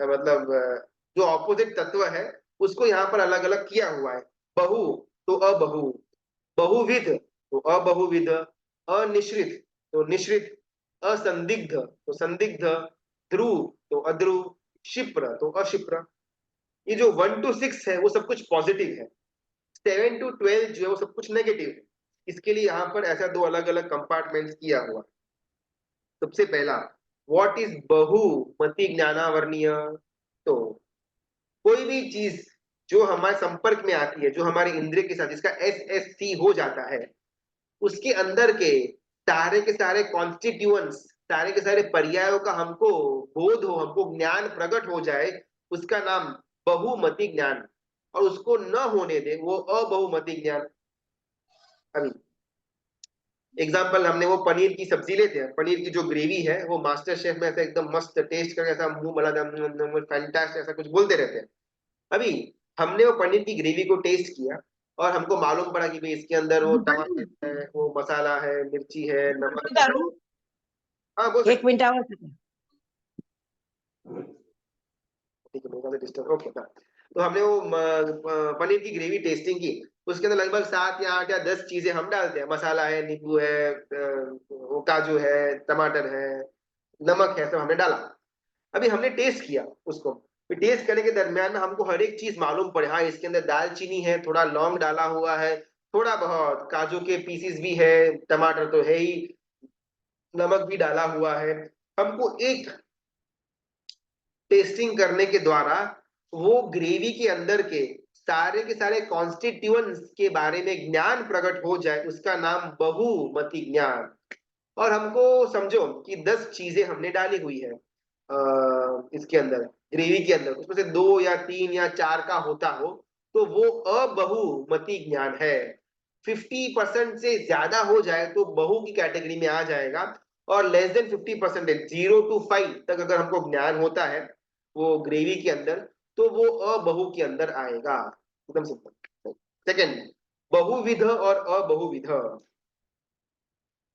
मतलब जो ऑपोजिट तत्व है उसको यहाँ पर अलग अलग किया हुआ है। बहु तो अबहु, बहुविध तो अबहुविध, अनिश्रित तो निश्रित, असंदिग्ध तो संदिग्ध, ध्रुव तो अध्रुव, क्षिप्र तो अक्षिप्र। ये जो 1 to 6 है वो सब कुछ पॉजिटिव है, 7 to 12 जो है वो सब कुछ नेगेटिव है। इसके लिए यहाँ पर ऐसा दो अलग अलग कंपार्टमेंट्स किया हुआ। सबसे पहला, व्हाट इज बहुमति ज्ञानावर्णीय। तो कोई भी चीज जो हमारे संपर्क में आती है, जो हमारे इंद्रिय के साथ, जिसका SSC हो जाता है, उसके अंदर के सारे कॉन्स्टिट्यूएंट्स, सारे के सारे पर्यायों का हमको बोध हो, हमको ज्ञान प्रकट हो जाए, उसका नाम बहुमति ज्ञान। और उसको न होने दे वो अबहुमति ज्ञान। अभी एग्जाम्पल, हमने वो पनीर की सब्जी लेते हैं, पनीर की जो ग्रेवी है वो मास्टर शेफ में ऐसा एकदम मस्त टेस्ट करके ऐसा मुंह मला फैंटास्टिक ऐसा कुछ बोलते रहते हैं। अभी हमने वो पनीर की ग्रेवी को टेस्ट किया और हमको मालूम पड़ा कि भाई इसके अंदर वो टमाटर है, वो मसाला है, मिर्ची है, नमक है। हाँ बोल एक मिनट आवाज। ठीक है, मेरे ख्याल से डिस्टर्ब ओके था। तो हमने वो पनीर की ग्रेवी टेस्टिंग की, उसके अंदर लगभग 7 या 8 या 10 चीजें हम डालते हैं। मसाला है, नींबू है, वो काजू है, टमाटर है, नमक है, सब हमने डाला। अभी हमने टेस्ट किया उसको, फिर टेस्ट करने के दरमियान हमको हर एक चीज मालूम पड़े। हाँ, इसके अंदर दालचीनी है, थोड़ा लौंग डाला हुआ है, थोड़ा बहुत काजू के पीसीस भी है, टमाटर तो है ही, नमक भी डाला हुआ है। हमको एक टेस्टिंग करने के द्वारा वो ग्रेवी के अंदर के सारे कॉन्स्टिट्यूएंट्स के बारे में ज्ञान प्रकट हो जाए, उसका नाम बहुमति ज्ञान। और हमको समझो कि 10 चीजें हमने डाली हुई है इसके अंदर, ग्रेवी के अंदर, उसमें से 2 या 3 या 4 का होता हो तो वो अबहुमति ज्ञान है। 50% से ज्यादा हो जाए तो बहु की कैटेगरी में आ जाएगा, और लेस देन 50%, 0 to 5 तक अगर हमको ज्ञान होता है वो ग्रेवी के अंदर, तो वो अबहु के अंदर आएगा। एकदम सिंपल। सेकेंड, बहुविध और अबहुविध।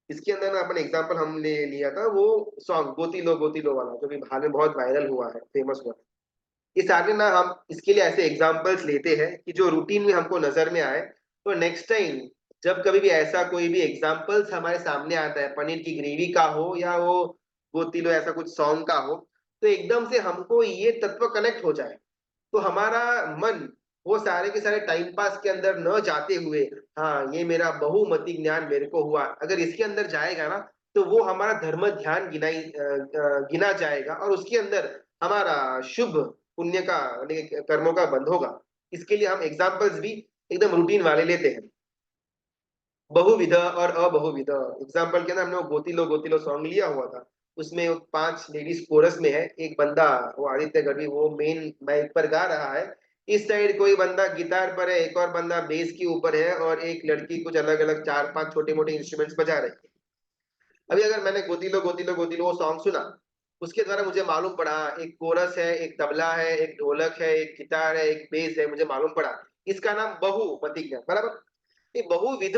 इसके अंदर ना अपन एग्जांपल हमने लिया था वो सॉन्ग गोती लो वाला, जो भी हाल में बहुत वायरल हुआ है, फेमस हुआ है। ये सारे ना हम इसके लिए ऐसे एग्जांपल्स लेते हैं कि जो रूटीन में हमको नजर में आए, तो नेक्स्ट टाइम जब कभी भी ऐसा कोई भी एग्जांपल्स हमारे सामने आता है, पनीर की ग्रेवी का हो या वो गोती लो ऐसा कुछ सॉन्ग का हो, तो एकदम से हमको ये तत्व कनेक्ट हो जाए, तो हमारा मन वो सारे के सारे टाइम पास के अंदर न जाते हुए, हाँ ये मेरा बहुमति ज्ञान मेरे को हुआ, अगर इसके अंदर जाएगा ना, तो वो हमारा धर्म ध्यान गिना जाएगा, और उसके अंदर हमारा शुभ पुण्य का यानी कि कर्मों का बंध होगा। इसके लिए हम एग्जाम्पल्स भी एकदम रूटीन वाले लेते हैं, बहुविध और अबहुविध। एग्जाम्पल के अंदर हमने वो गोती लो सॉन्ग लिया हुआ था, उसमें 5 लेडीज कोरस में है, एक बंदा वो आदित्य गढ़वी वो मेन माइक पर गा रहा है, इस साइड कोई बंदा गिटार पर है, एक और बंदा बेस के ऊपर है, और एक लड़की कुछ अलग अलग 4-5 छोटे मोटे इंस्ट्रूमेंट्स बजा रही है। अभी अगर मैंने गोती लो वो सॉन्ग सुना, उसके द्वारा मुझे मालूम पड़ा एक कोरस है, एक तबला है, एक ढोलक है, एक गिटार है, एक बेस है, मुझे मालूम पड़ा इसका नाम बहुमति ज्ञान, बराबर। ये बहुविध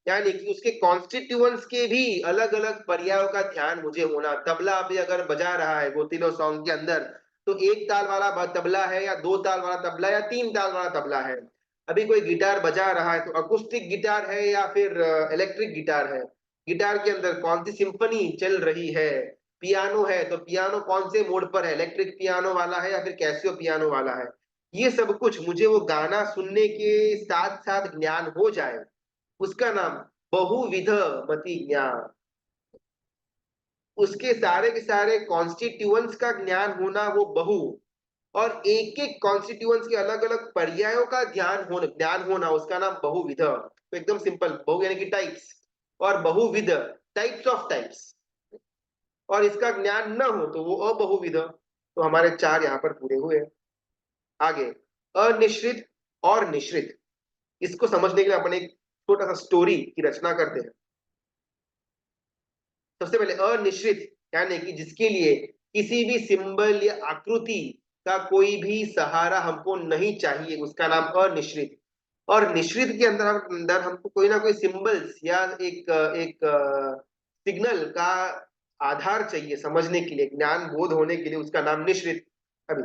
यानी कि उसके कॉन्स्टिट्यूएंट्स के भी अलग अलग पर्यायों का ध्यान मुझे होना। तबला अभी अगर बजा रहा है गोतीलो सॉन्ग के अंदर, तो 1 ताल वाला तबला है या 2 ताल वाला तबला या 3 ताल वाला तबला है। अभी कोई गिटार बजा रहा है तो अकुस्टिक गिटार है या फिर इलेक्ट्रिक गिटार है, गिटार के अंदर कौन सी सिंफनी चल रही है। पियानो है तो पियानो कौन से मोड पर है, इलेक्ट्रिक पियानो वाला है या फिर कैसियो पियानो वाला है। ये सब कुछ मुझे वो गाना सुनने के साथ साथ ज्ञान हो जाए, उसका नाम बहुविध मति ज्ञान। उसके सारे के सारे कॉन्स्टिट्यूएंट्स का ज्ञान होना वो बहु, और एक एक कॉन्स्टिट्यूएंट्स के अलग अलग पर्यायों का ज्ञान होना उसका नाम बहुविध। तो एकदम सिंपल, बहु यानी कि टाइप्स, और बहुविध टाइप्स ऑफ टाइप्स, और इसका ज्ञान न हो तो वो अबहुविध। तो हमारे 4 यहाँ पर पूरे हुए। आगे, अनिश्रित और निश्रित, इसको समझने के लिए अपन एक छोटा सा स्टोरी की रचना करते हैं। सबसे पहले अनिश्चित यानी कि जिसके लिए किसी भी सिंबल या आकृति का कोई भी सहारा हमको नहीं चाहिए, उसका नाम अनिश्चित। और निश्चित के अंदर हमको कोई ना कोई सिंबल्स या एक एक सिग्नल का आधार चाहिए समझने के लिए, ज्ञान बोध होने के लिए, उसका नाम निश्चित। अभी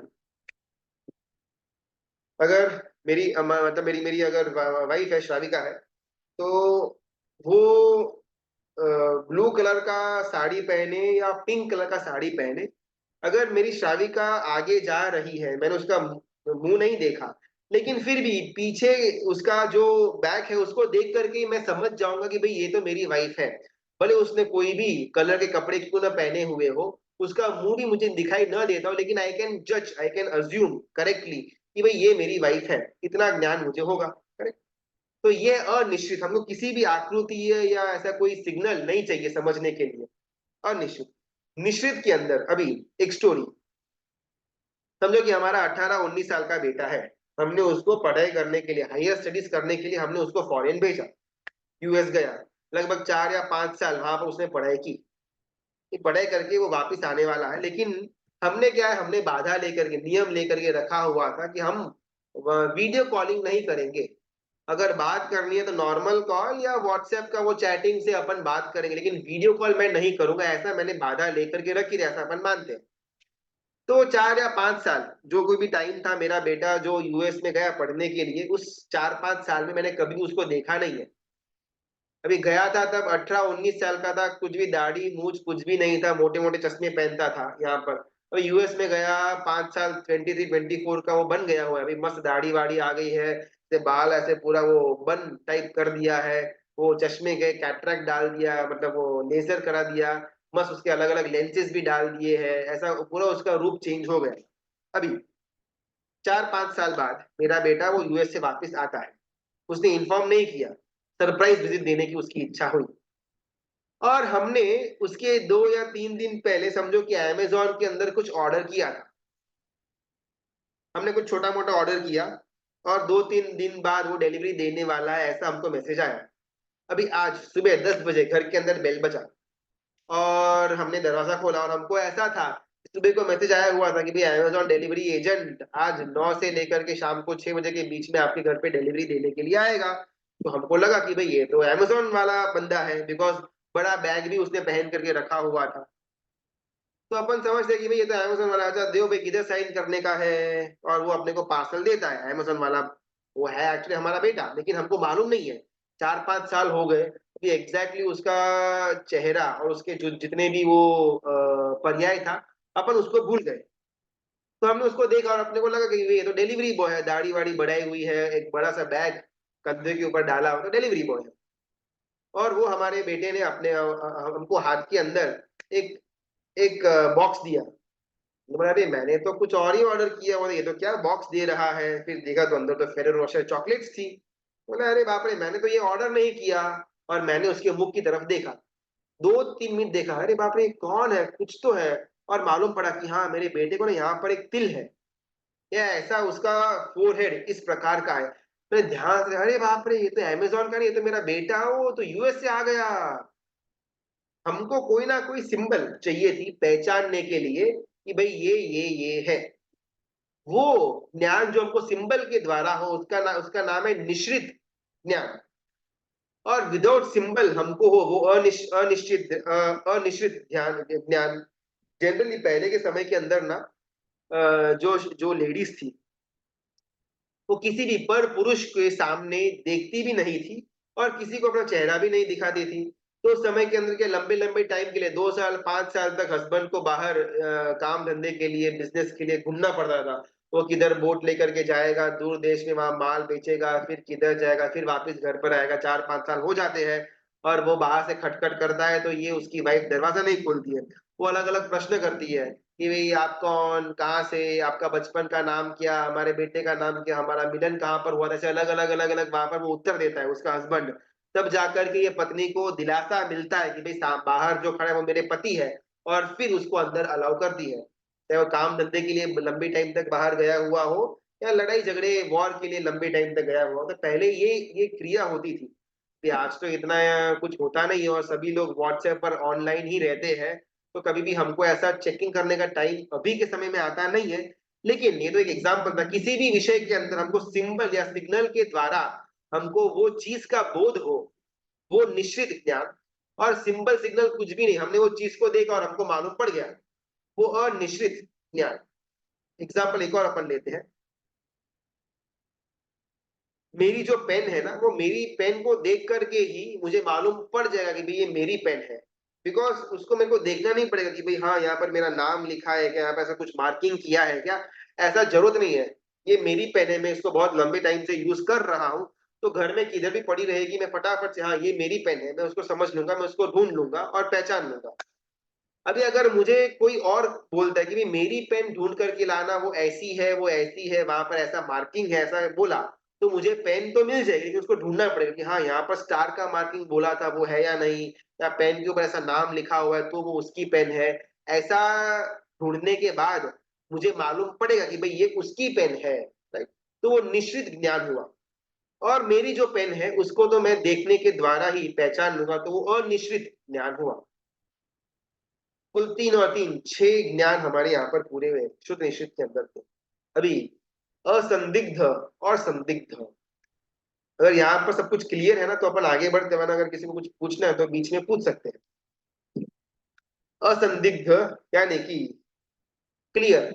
अगर मतलब मेरी मेरी अगर वाइफ है, श्राविका है, तो वो ब्लू कलर का साड़ी पहने या पिंक कलर का साड़ी पहने, अगर मेरी श्राविका आगे जा रही है, मैंने उसका मुंह नहीं देखा, लेकिन फिर भी पीछे उसका जो बैक है उसको देख करके मैं समझ जाऊंगा कि भाई ये तो मेरी वाइफ है। भले उसने कोई भी कलर के कपड़े क्यों ना पहने हुए हो, उसका मुंह भी मुझे दिखाई न देता हो, लेकिन आई कैन अज्यूम करेक्टली कि भाई ये मेरी वाइफ है, इतना ज्ञान मुझे होगा। करेक्ट। तो ये अनिश्चित, हमको किसी भी आकृति या ऐसा कोई सिग्नल नहीं चाहिए समझने के लिए। अनिश्चित। निश्चित के अंदर अभी एक स्टोरी समझो कि हमारा 18-19 साल का बेटा है, हमने उसको पढ़ाई करने के लिए, हायर स्टडीज करने के लिए हमने उसको फॉरेन भेजा, यूएस गया, लगभग 4 या 5 साल वहां पर उसने पढ़ाई की। पढ़ाई करके वो वापस आने वाला है, लेकिन हमने क्या है, हमने बाधा लेकर के, नियम लेकर के रखा हुआ था कि हम वीडियो कॉलिंग नहीं करेंगे। अगर बात करनी है तो नॉर्मल कॉल या व्हाट्सएप का वो चैटिंग से अपन बात करेंगे, लेकिन वीडियो कॉल मैं नहीं करूंगा, ऐसा मैंने बाधा लेकर के रखी, ऐसा अपन मानते हैं। तो 4 या 5 साल जो कोई भी टाइम था, मेरा बेटा जो यूएस में गया पढ़ने के लिए, उस 4-5 साल में मैंने कभी उसको देखा नहीं है। अभी गया था तब 18-19 साल का था, कुछ भी दाढ़ी मूछ कुछ भी नहीं था, मोटे मोटे चश्मे पहनता था यहाँ पर। अभी यूएस में गया 5 साल, 23-24 का वो बन गया हुआ है, अभी मस्त दाढ़ी वाड़ी आ गई है, से बाल ऐसे पूरा वो बन टाइप कर दिया है, वो चश्मे के कैटरेक्ट डाल दिया, मतलब वो लेजर करा दिया, मस्त उसके अलग अलग लेंसेज भी डाल दिए हैं, ऐसा पूरा उसका रूप चेंज हो गया। अभी 4-5 साल बाद मेरा बेटा वो यूएस से वापस आता है, उसने इन्फॉर्म नहीं किया, सरप्राइज विजिट देने की उसकी इच्छा हुई, और हमने उसके 2 या 3 दिन पहले समझो कि अमेजोन के अंदर कुछ ऑर्डर किया था, हमने कुछ छोटा मोटा ऑर्डर किया, और 2-3 दिन बाद वो डिलीवरी देने वाला है ऐसा हमको मैसेज आया। अभी आज सुबह 10 बजे घर के अंदर बेल बजा, और हमने दरवाजा खोला, और हमको ऐसा था, सुबह को मैसेज आया हुआ था कि भाई अमेजोन डिलीवरी एजेंट आज 9 से लेकर के शाम को 6 बजे के बीच में आपके घर पे डिलीवरी देने के लिए आएगा। तो हमको लगा कि भाई ये तो अमेजोन वाला बंदा है, बिकॉज बड़ा बैग भी उसने पहन करके रखा हुआ था। तो अपन समझते कि भाई ये तो अमेजोन वाला, अच्छा देव भाई किधर साइन करने का है, और वो अपने को पार्सल देता है अमेजोन वाला, वो है एक्चुअली हमारा बेटा, लेकिन हमको मालूम नहीं है। 4-5 साल हो गए, अभी एग्जैक्टली उसका चेहरा और उसके जो जितने भी वो पर्याय था, अपन उसको भूल गए। तो हमने उसको देखा और अपने को लगा कि ये तो डिलीवरी बॉय है, दाढ़ी वाड़ी बढ़ाई हुई है, एक बड़ा सा बैग कंधे के ऊपर डाला हुआ, तो डिलीवरी बॉय है। और वो हमारे बेटे ने अपने हमको हाथ के अंदर एक एक बॉक्स दिया। तो बोला अरे मैंने तो कुछ और ही ऑर्डर किया हुआ था, ये तो क्या बॉक्स दे रहा है, फिर देखा तो अंदर तो फेरेरो रोशर चॉकलेट्स थी। बोला अरे बाप रे, मैंने तो ये ऑर्डर नहीं किया। और मैंने उसके मुख की तरफ देखा, 2-3 मिनट देखा, अरे बाप रे कौन है, कुछ तो है। और मालूम पड़ा कि हाँ मेरे बेटे को ना यहाँ पर एक तिल है, या ऐसा उसका फोरहेड इस प्रकार का है। मैंने ध्यान से, अरे बाप रे ये तो अमेजोन का नहीं, ये तो मेरा बेटा है, वो तो यूएस से आ गया। हमको कोई ना कोई सिंबल चाहिए थी पहचानने के लिए कि भाई ये है। वो ज्ञान जो हमको सिंबल के द्वारा हो, उसका नाम है निश्रित ज्ञान। और विदाउट सिंबल हमको हो वो अनिश्चित ध्यान ज्ञान। जनरली पहले के समय के अंदर ना, जो जो लेडीज थी, वो किसी भी पर पुरुष के सामने देखती भी नहीं थी, और किसी को अपना चेहरा भी नहीं दिखाती थी। तो उस समय के अंदर के लंबे लंबे टाइम के लिए 2 साल 5 साल तक हस्बैंड को बाहर काम धंधे के लिए, बिजनेस के लिए घूमना पड़ता था। वो किधर बोट लेकर के जाएगा दूर देश में, वहां माल बेचेगा, फिर किधर जाएगा, फिर वापस घर पर आएगा, 4-5 साल हो जाते हैं। और वो बाहर से खटखट करता है तो ये उसकी वाइफ दरवाजा नहीं खोलती है, वो अलग अलग प्रश्न करती है कि भाई आप कौन, कहाँ से, आपका बचपन का नाम क्या, हमारे बेटे का नाम क्या, हमारा मिलन कहाँ पर हुआ था, ऐसे अलग अलग वहां पर वो उत्तर देता है उसका हस्बैंड। तब जाकर के ये पत्नी को दिलासा मिलता है कि भाई बाहर जो खड़ा है वो मेरे पति है, और फिर उसको अंदर अलाउ करती है, चाहे वो काम धंधे के लिए लंबे टाइम तक बाहर गया हुआ हो, या लड़ाई झगड़े वॉर के लिए लंबे टाइम तक गया हुआ हो। तो पहले ये क्रिया होती थी। कि आज तो इतना कुछ होता नहीं है और सभी लोग व्हाट्सएप पर ऑनलाइन ही रहते हैं, तो कभी भी हमको ऐसा चेकिंग करने का टाइम अभी के समय में आता नहीं है। लेकिन ये तो एक एग्जाम्पल था, किसी भी विषय के अंदर हमको सिंबल या सिग्नल के द्वारा हमको वो चीज का बोध हो, वो निश्चित ज्ञान। और सिंबल सिग्नल कुछ भी नहीं, हमने वो चीज को देखा और हमको मालूम पड़ गया, वो अनिश्चित ज्ञान। एग्जाम्पल एक और अपन लेते हैं। मेरी जो पेन है ना, वो मेरी पेन को देख करके ही मुझे मालूम पड़ जाएगा कि भाई ये मेरी पेन है। बिकॉज उसको मेरे को देखना नहीं पड़ेगा कि भाई हाँ यहाँ पर मेरा नाम लिखा है क्या, यहाँ पर ऐसा कुछ मार्किंग किया है क्या, ऐसा जरूरत नहीं है। ये मेरी पेन है, मैं इसको बहुत लंबे टाइम से यूज कर रहा हूँ, तो घर में किधर भी पड़ी रहेगी, मैं फटाफट से हाँ ये मेरी पेन है, मैं उसको समझ लूंगा, मैं उसको ढूंढ लूंगा और पहचान लूंगा। अभी अगर मुझे कोई और बोलता है कि भाई मेरी पेन ढूंढ करके लाना, वो ऐसी है, वो ऐसी है, वहां पर ऐसा मार्किंग है, ऐसा बोला, तो मुझे पेन तो मिल जाएगी, लेकिन उसको ढूंढना पड़ेगा कि हाँ यहाँ पर स्टार का मार्किंग बोला था वो है या नहीं, या पेन के ऊपर ऐसा नाम लिखा हुआ है तो वो उसकी पेन है। ऐसा ढूंढने के बाद मुझे मालूम पड़ेगा कि भाई ये उसकी पेन है, राइट। तो वो निश्चित ज्ञान हुआ। और मेरी जो पेन है उसको तो मैं देखने के द्वारा ही पहचान लूंगा, तो वो अनिश्चित ज्ञान हुआ। कुल 3 और 3 6 ज्ञान हमारे यहाँ पर पूरे हुए शुद्ध निश्चित के अंदर थे। अभी असंदिग्ध और संदिग्ध, अगर यहाँ पर सब कुछ क्लियर है ना, तो अपन आगे बढ़ते हैं, वरना अगर किसी को कुछ पूछना है तो बीच में पूछ सकते हैं। असंदिग्ध यानी कि क्लियर,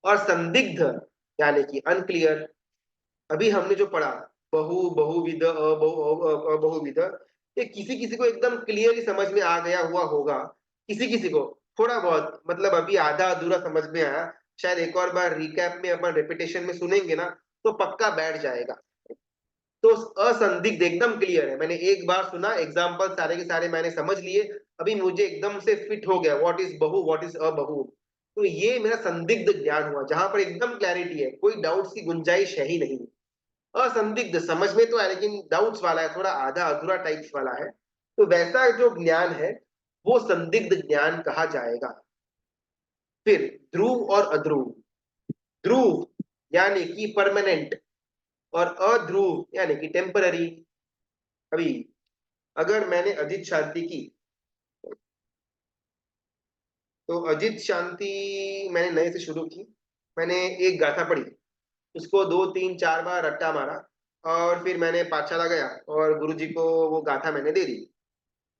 और संदिग्ध यानी कि अनक्लियर। अभी हमने जो पढ़ा बहुविध बहुविध, ये किसी किसी को एकदम क्लियरली समझ में आ गया हुआ होगा, किसी किसी को थोड़ा बहुत, मतलब अभी आधा अधूरा समझ में आया, शायद एक और बार रिकैप में अपन रिपीटेशन में सुनेंगे ना तो पक्का बैठ जाएगा। तो असंदिग्ध एकदम क्लियर है, मैंने एक बार सुना, एग्जाम्पल सारे के सारे मैंने समझ लिए, अभी मुझे एकदम से फिट हो गया व्हाट इज बहु व्हाट इज अबहु। तो ये मेरा संदिग्ध ज्ञान हुआ, जहां पर एकदम क्लैरिटी है, कोई डाउट्स की गुंजाइश है ही नहीं। असंदिग्ध समझ में तो है लेकिन डाउट्स वाला है, थोड़ा आधा अधूरा टाइप्स वाला है, तो वैसा जो ज्ञान है वो संदिग्ध ज्ञान कहा जाएगा। फिर ध्रुव और अध्रुव। ध्रुव यानी कि परमानेंट, और अध्रुव यानी कि टेम्पररी। अभी अगर मैंने अजित शांति की, तो अजित शांति मैंने नए से शुरू की, मैंने एक गाथा पढ़ी, उसको 2 3 4 बार रट्टा मारा, और फिर मैंने पाठशाला गया और गुरुजी को वो गाथा मैंने दे दी।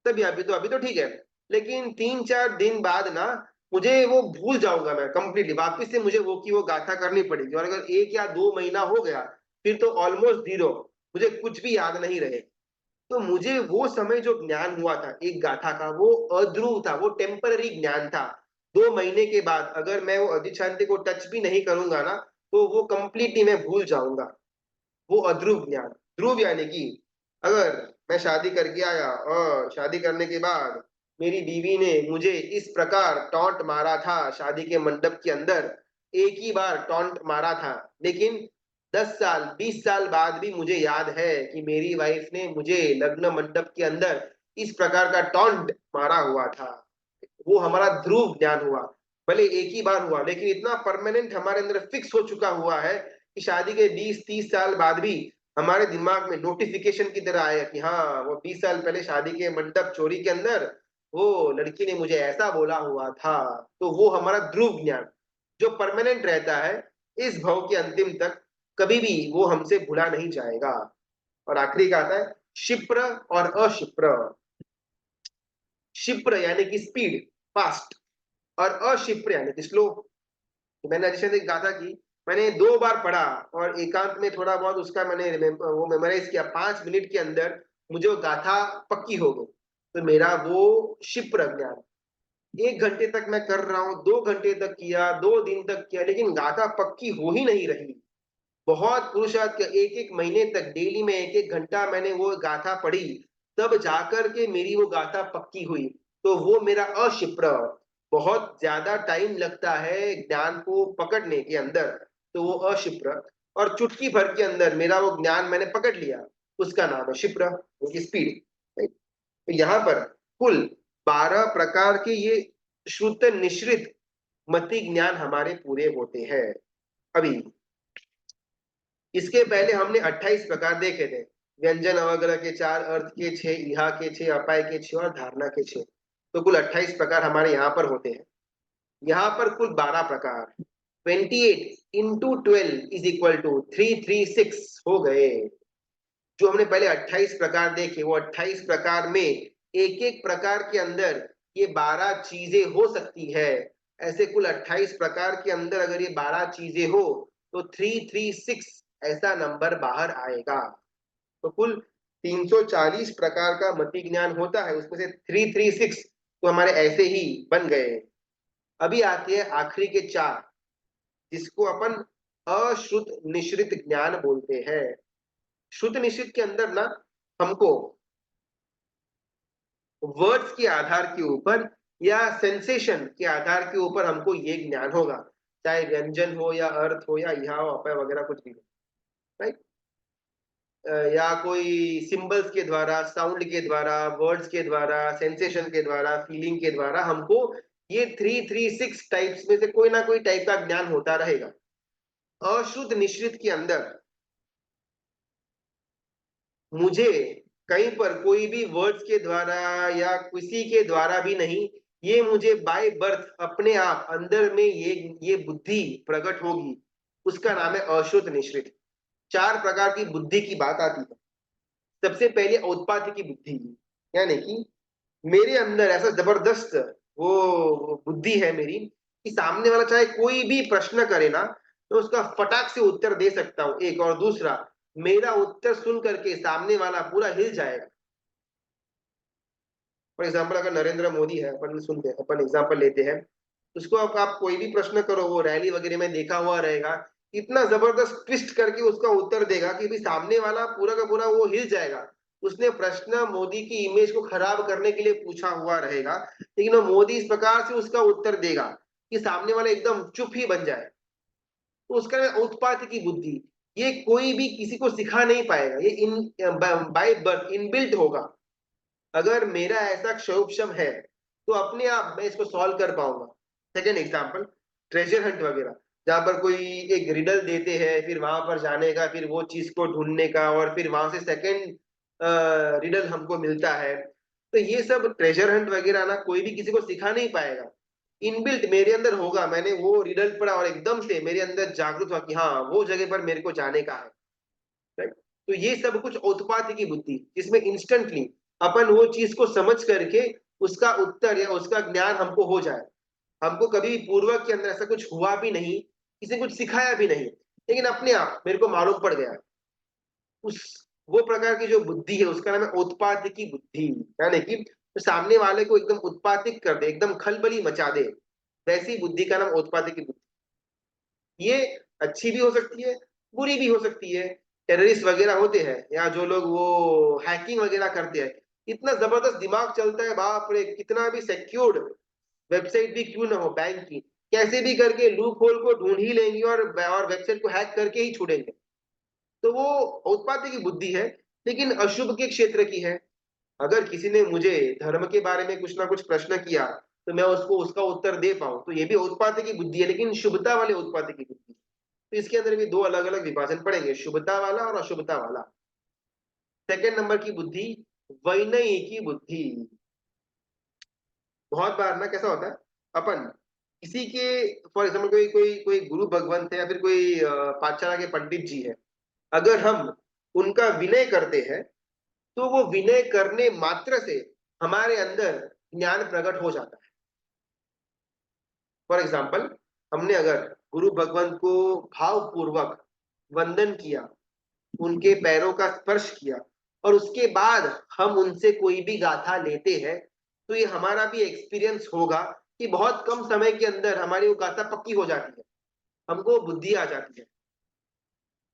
तभी अभी तो ठीक है, लेकिन 3 4 दिन बाद ना मुझे वो भूल जाऊंगा मैं कंप्लीटली, वापस से मुझे वो की वो गाथा करनी पड़ेगी, और अगर 1 या 2 महीना हो गया फिर तो ऑलमोस्ट जीरो, मुझे कुछ भी याद नहीं रहे। तो मुझे वो समय जो ज्ञान हुआ था एक गाथा का, वो अध्रुव था, वो टेम्पररी ज्ञान था। 2 महीने के बाद अगर मैं वो अजित शांति को टच भी नहीं करूंगा ना, तो वो कंप्लीटली मैं भूल जाऊंगा, वो अध्रुव ज्ञान। ध्रुव यानी कि अगर मैं शादी करके आया और शादी करने के बाद मेरी बीवी ने मुझे इस प्रकार टॉन्ट मारा था शादी के मंडप के अंदर, एक ही बार टॉन्ट मारा था, लेकिन 10 साल 20 साल बाद भी मुझे याद है कि मेरी वाइफ ने मुझे लग्न मंडप के अंदर इस प्रकार का टॉन्ट मारा हुआ था। वो हमारा ध्रुव ज्ञान हुआ। भले एक ही बार हुआ, लेकिन इतना परमानेंट हमारे अंदर फिक्स हो चुका हुआ है कि शादी के 20 30 साल बाद भी हमारे दिमाग में नोटिफिकेशन की तरह आया कि हाँ वो 20 साल पहले शादी के मंडप चोरी के अंदर वो लड़की ने मुझे ऐसा बोला हुआ था। तो वो हमारा ध्रुव ज्ञान जो परमानेंट रहता है इस भव के अंतिम तक, कभी भी वो हमसे भूला नहीं जाएगा। और आखिरी का आता है क्षिप्र और अक्षिप्र। क्षिप्र यानी कि स्पीड, फास्ट, और अक्षिप्र यानी कि स्लो। तो मैंने अधिशय गाथा की, मैंने 2 बार पढ़ा और एकांत में थोड़ा बहुत उसका मैंने वो मेमोराइज किया, 5 मिनट के अंदर मुझे वो गाथा पक्की हो गई। तो मेरा वो क्षिप्र ज्ञान, 1 घंटे तक मैं कर रहा हूँ, 2 घंटे तक किया, 2 दिन तक किया, लेकिन गाथा पक्की हो ही नहीं रही। बहुत पुरुषार्थ किया, 1 1 महीने तक डेली में 1 1 घंटा मैंने वो गाथा पढ़ी, तब जाकर के मेरी वो गाथा पक्की हुई। तो वो मेरा अक्षिप्र। बहुत ज्यादा टाइम लगता है ज्ञान को पकड़ने के अंदर, तो वो अक्षिप्र। और चुटकी भर के अंदर मेरा वो ज्ञान मैंने पकड़ लिया, उसका नाम है क्षिप्र, वो की स्पीड। तो यहाँ पर कुल 12 प्रकार के ये शुद्ध निश्रित मति ज्ञान हमारे पूरे होते हैं। अभी इसके पहले हमने 28 प्रकार देखे थे, व्यंजन अवग्रह के 4, अर्थ के 6, इहा के 6, अपाय के 6 और धारणा के 6। तो कुल 28 प्रकार हमारे यहाँ पर होते हैं। यहाँ पर कुल 12 प्रकार, 28 इंटू 12 इज इक्वल टू 336 हो गए। जो हमने पहले 28 प्रकार देखे, वो 28 प्रकार में एक एक प्रकार के अंदर ये 12 चीजें हो सकती है। ऐसे कुल 28 प्रकार के अंदर अगर ये 12 चीजें हो तो 336 ऐसा नंबर बाहर आएगा। तो कुल 340 प्रकार का मति ज्ञान होता है, उसमें से 336 तो हमारे ऐसे ही बन गए। अभी आते हैं आखिरी के 4, जिसको अपन अश्रुत निश्रित ज्ञान बोलते हैं। श्रुत निश्चित के अंदर ना हमको वर्ड्स के आधार के ऊपर या सेंसेशन के आधार के ऊपर हमको ये ज्ञान होगा, चाहे व्यंजन हो या अर्थ हो या यहाँ अपाय वगैरह कुछ भी हो, राइट। या कोई सिंबल्स के द्वारा, साउंड के द्वारा, वर्ड्स के द्वारा, सेंसेशन के द्वारा, फीलिंग के द्वारा हमको ये 336 टाइप्स में से कोई ना कोई टाइप का ज्ञान होता रहेगा। अशुद्ध निश्रित के अंदर मुझे कहीं पर कोई भी वर्ड्स के द्वारा या किसी के द्वारा भी नहीं, ये मुझे बाय बर्थ अपने आप अंदर में ये बुद्धि प्रकट होगी, उसका नाम है अशुद्ध निश्रित। 4 प्रकार की बुद्धि की बात आती है। सबसे पहले औत्पाती की बुद्धि, यानी कि मेरे अंदर ऐसा जबरदस्त वो बुद्धि है मेरी कि सामने वाला चाहे कोई भी प्रश्न करे ना तो उसका फटाक से उत्तर दे सकता हूं। एक और दूसरा, मेरा उत्तर सुन करके सामने वाला पूरा हिल जाएगा। फॉर एग्जाम्पल अगर नरेंद्र मोदी है, अपन सुनते हैं, अपन एग्जाम्पल लेते हैं, उसको आप कोई भी प्रश्न करो, वो रैली वगैरह में देखा हुआ रहेगा, इतना जबरदस्त ट्विस्ट करके उसका उत्तर देगा कि भी सामने वाला पूरा का पूरा वो हिल जाएगा। उसने प्रश्न मोदी की इमेज को खराब करने के लिए पूछा हुआ रहेगा, लेकिन वो मोदी इस प्रकार से उसका उत्तर देगा कि सामने वाला एकदम चुप ही बन जाए। तो उसका उत्पात की बुद्धि, ये कोई भी किसी को सिखा नहीं पाएगा, ये इन बाय बर्थ इनबिल्ट होगा। अगर मेरा ऐसा क्षोभक्षम है तो अपने आप मैं इसको सॉल्व कर पाऊंगा। सेकेंड एग्जाम्पल, ट्रेजर हंट वगैरह, जहां पर कोई एक रिडल देते हैं, फिर वहां पर जाने का, फिर वो चीज को ढूंढने का, और फिर वहां से सेकेंड रिडल हमको मिलता है। तो ये सब ट्रेजर हंट वगैरह ना कोई भी किसी को सिखा नहीं पाएगा, इनबिल्ट मेरे अंदर होगा। मैंने वो रिडल पढ़ा और एकदम से मेरे अंदर जागृत हुआ कि हाँ वो जगह पर मेरे को जाने का है, राइट। तो ये सब कुछ औत्पात की बुद्धि, जिसमें इंस्टेंटली अपन वो चीज को समझ करके उसका उत्तर या उसका ज्ञान हमको हो जाए। हमको कभी पूर्वक के अंदर ऐसा कुछ हुआ भी नहीं, किसी ने कुछ सिखाया भी नहीं, लेकिन अपने आप मेरे को मालूम पड़ गया। उस वो प्रकार की जो बुद्धि है उसका नाम है उत्पात की बुद्धि, यानी कि तो सामने वाले को एकदम उत्पातिक कर दे, एकदम खलबली मचा दे, वैसी बुद्धि का नाम उत्पात की बुद्धि। ये अच्छी भी हो सकती है, बुरी भी हो सकती है। टेररिस्ट वगैरह होते हैं या जो लोग वो हैकिंग वगैरह करते हैं, इतना जबरदस्त दिमाग चलता है, बाप रे, कितना भी सिक्योर्ड वेबसाइट भी क्यों ना हो बैंक की, कैसे भी करके लूप होल को ढूंढ ही लेंगे और वेबसाइट को हैक करके ही छोड़ेंगे। तो वो उत्पाद की बुद्धि है, लेकिन अशुभ के क्षेत्र की है। अगर किसी ने मुझे धर्म के बारे में कुछ ना कुछ प्रश्न किया तो मैं उसको उसका उत्तर दे पाऊं, तो ये भी उत्पाद की बुद्धि है, लेकिन शुभता वाले उत्पाद की बुद्धि। तो इसके अंदर भी दो अलग अलग विभाजन पड़ेंगे, शुभता वाला और अशुभता वाला। सेकंड नंबर की बुद्धि, वैनयिकी बुद्धि। बहुत बार ना कैसा होता है, अपन किसी के, फॉर एग्जाम्पल कोई कोई कोई गुरु भगवंत है या फिर कोई पाठशाला के पंडित जी है, अगर हम उनका विनय करते हैं तो वो विनय करने मात्र से हमारे अंदर ज्ञान प्रकट हो जाता है। फॉर एग्जाम्पल, हमने अगर गुरु भगवंत को भावपूर्वक वंदन किया, उनके पैरों का स्पर्श किया, और उसके बाद हम उनसे कोई भी गाथा लेते हैं, तो ये हमारा भी एक्सपीरियंस होगा कि बहुत कम समय के अंदर हमारी वो गाथा पक्की हो जाती है, हमको बुद्धि आ जाती है।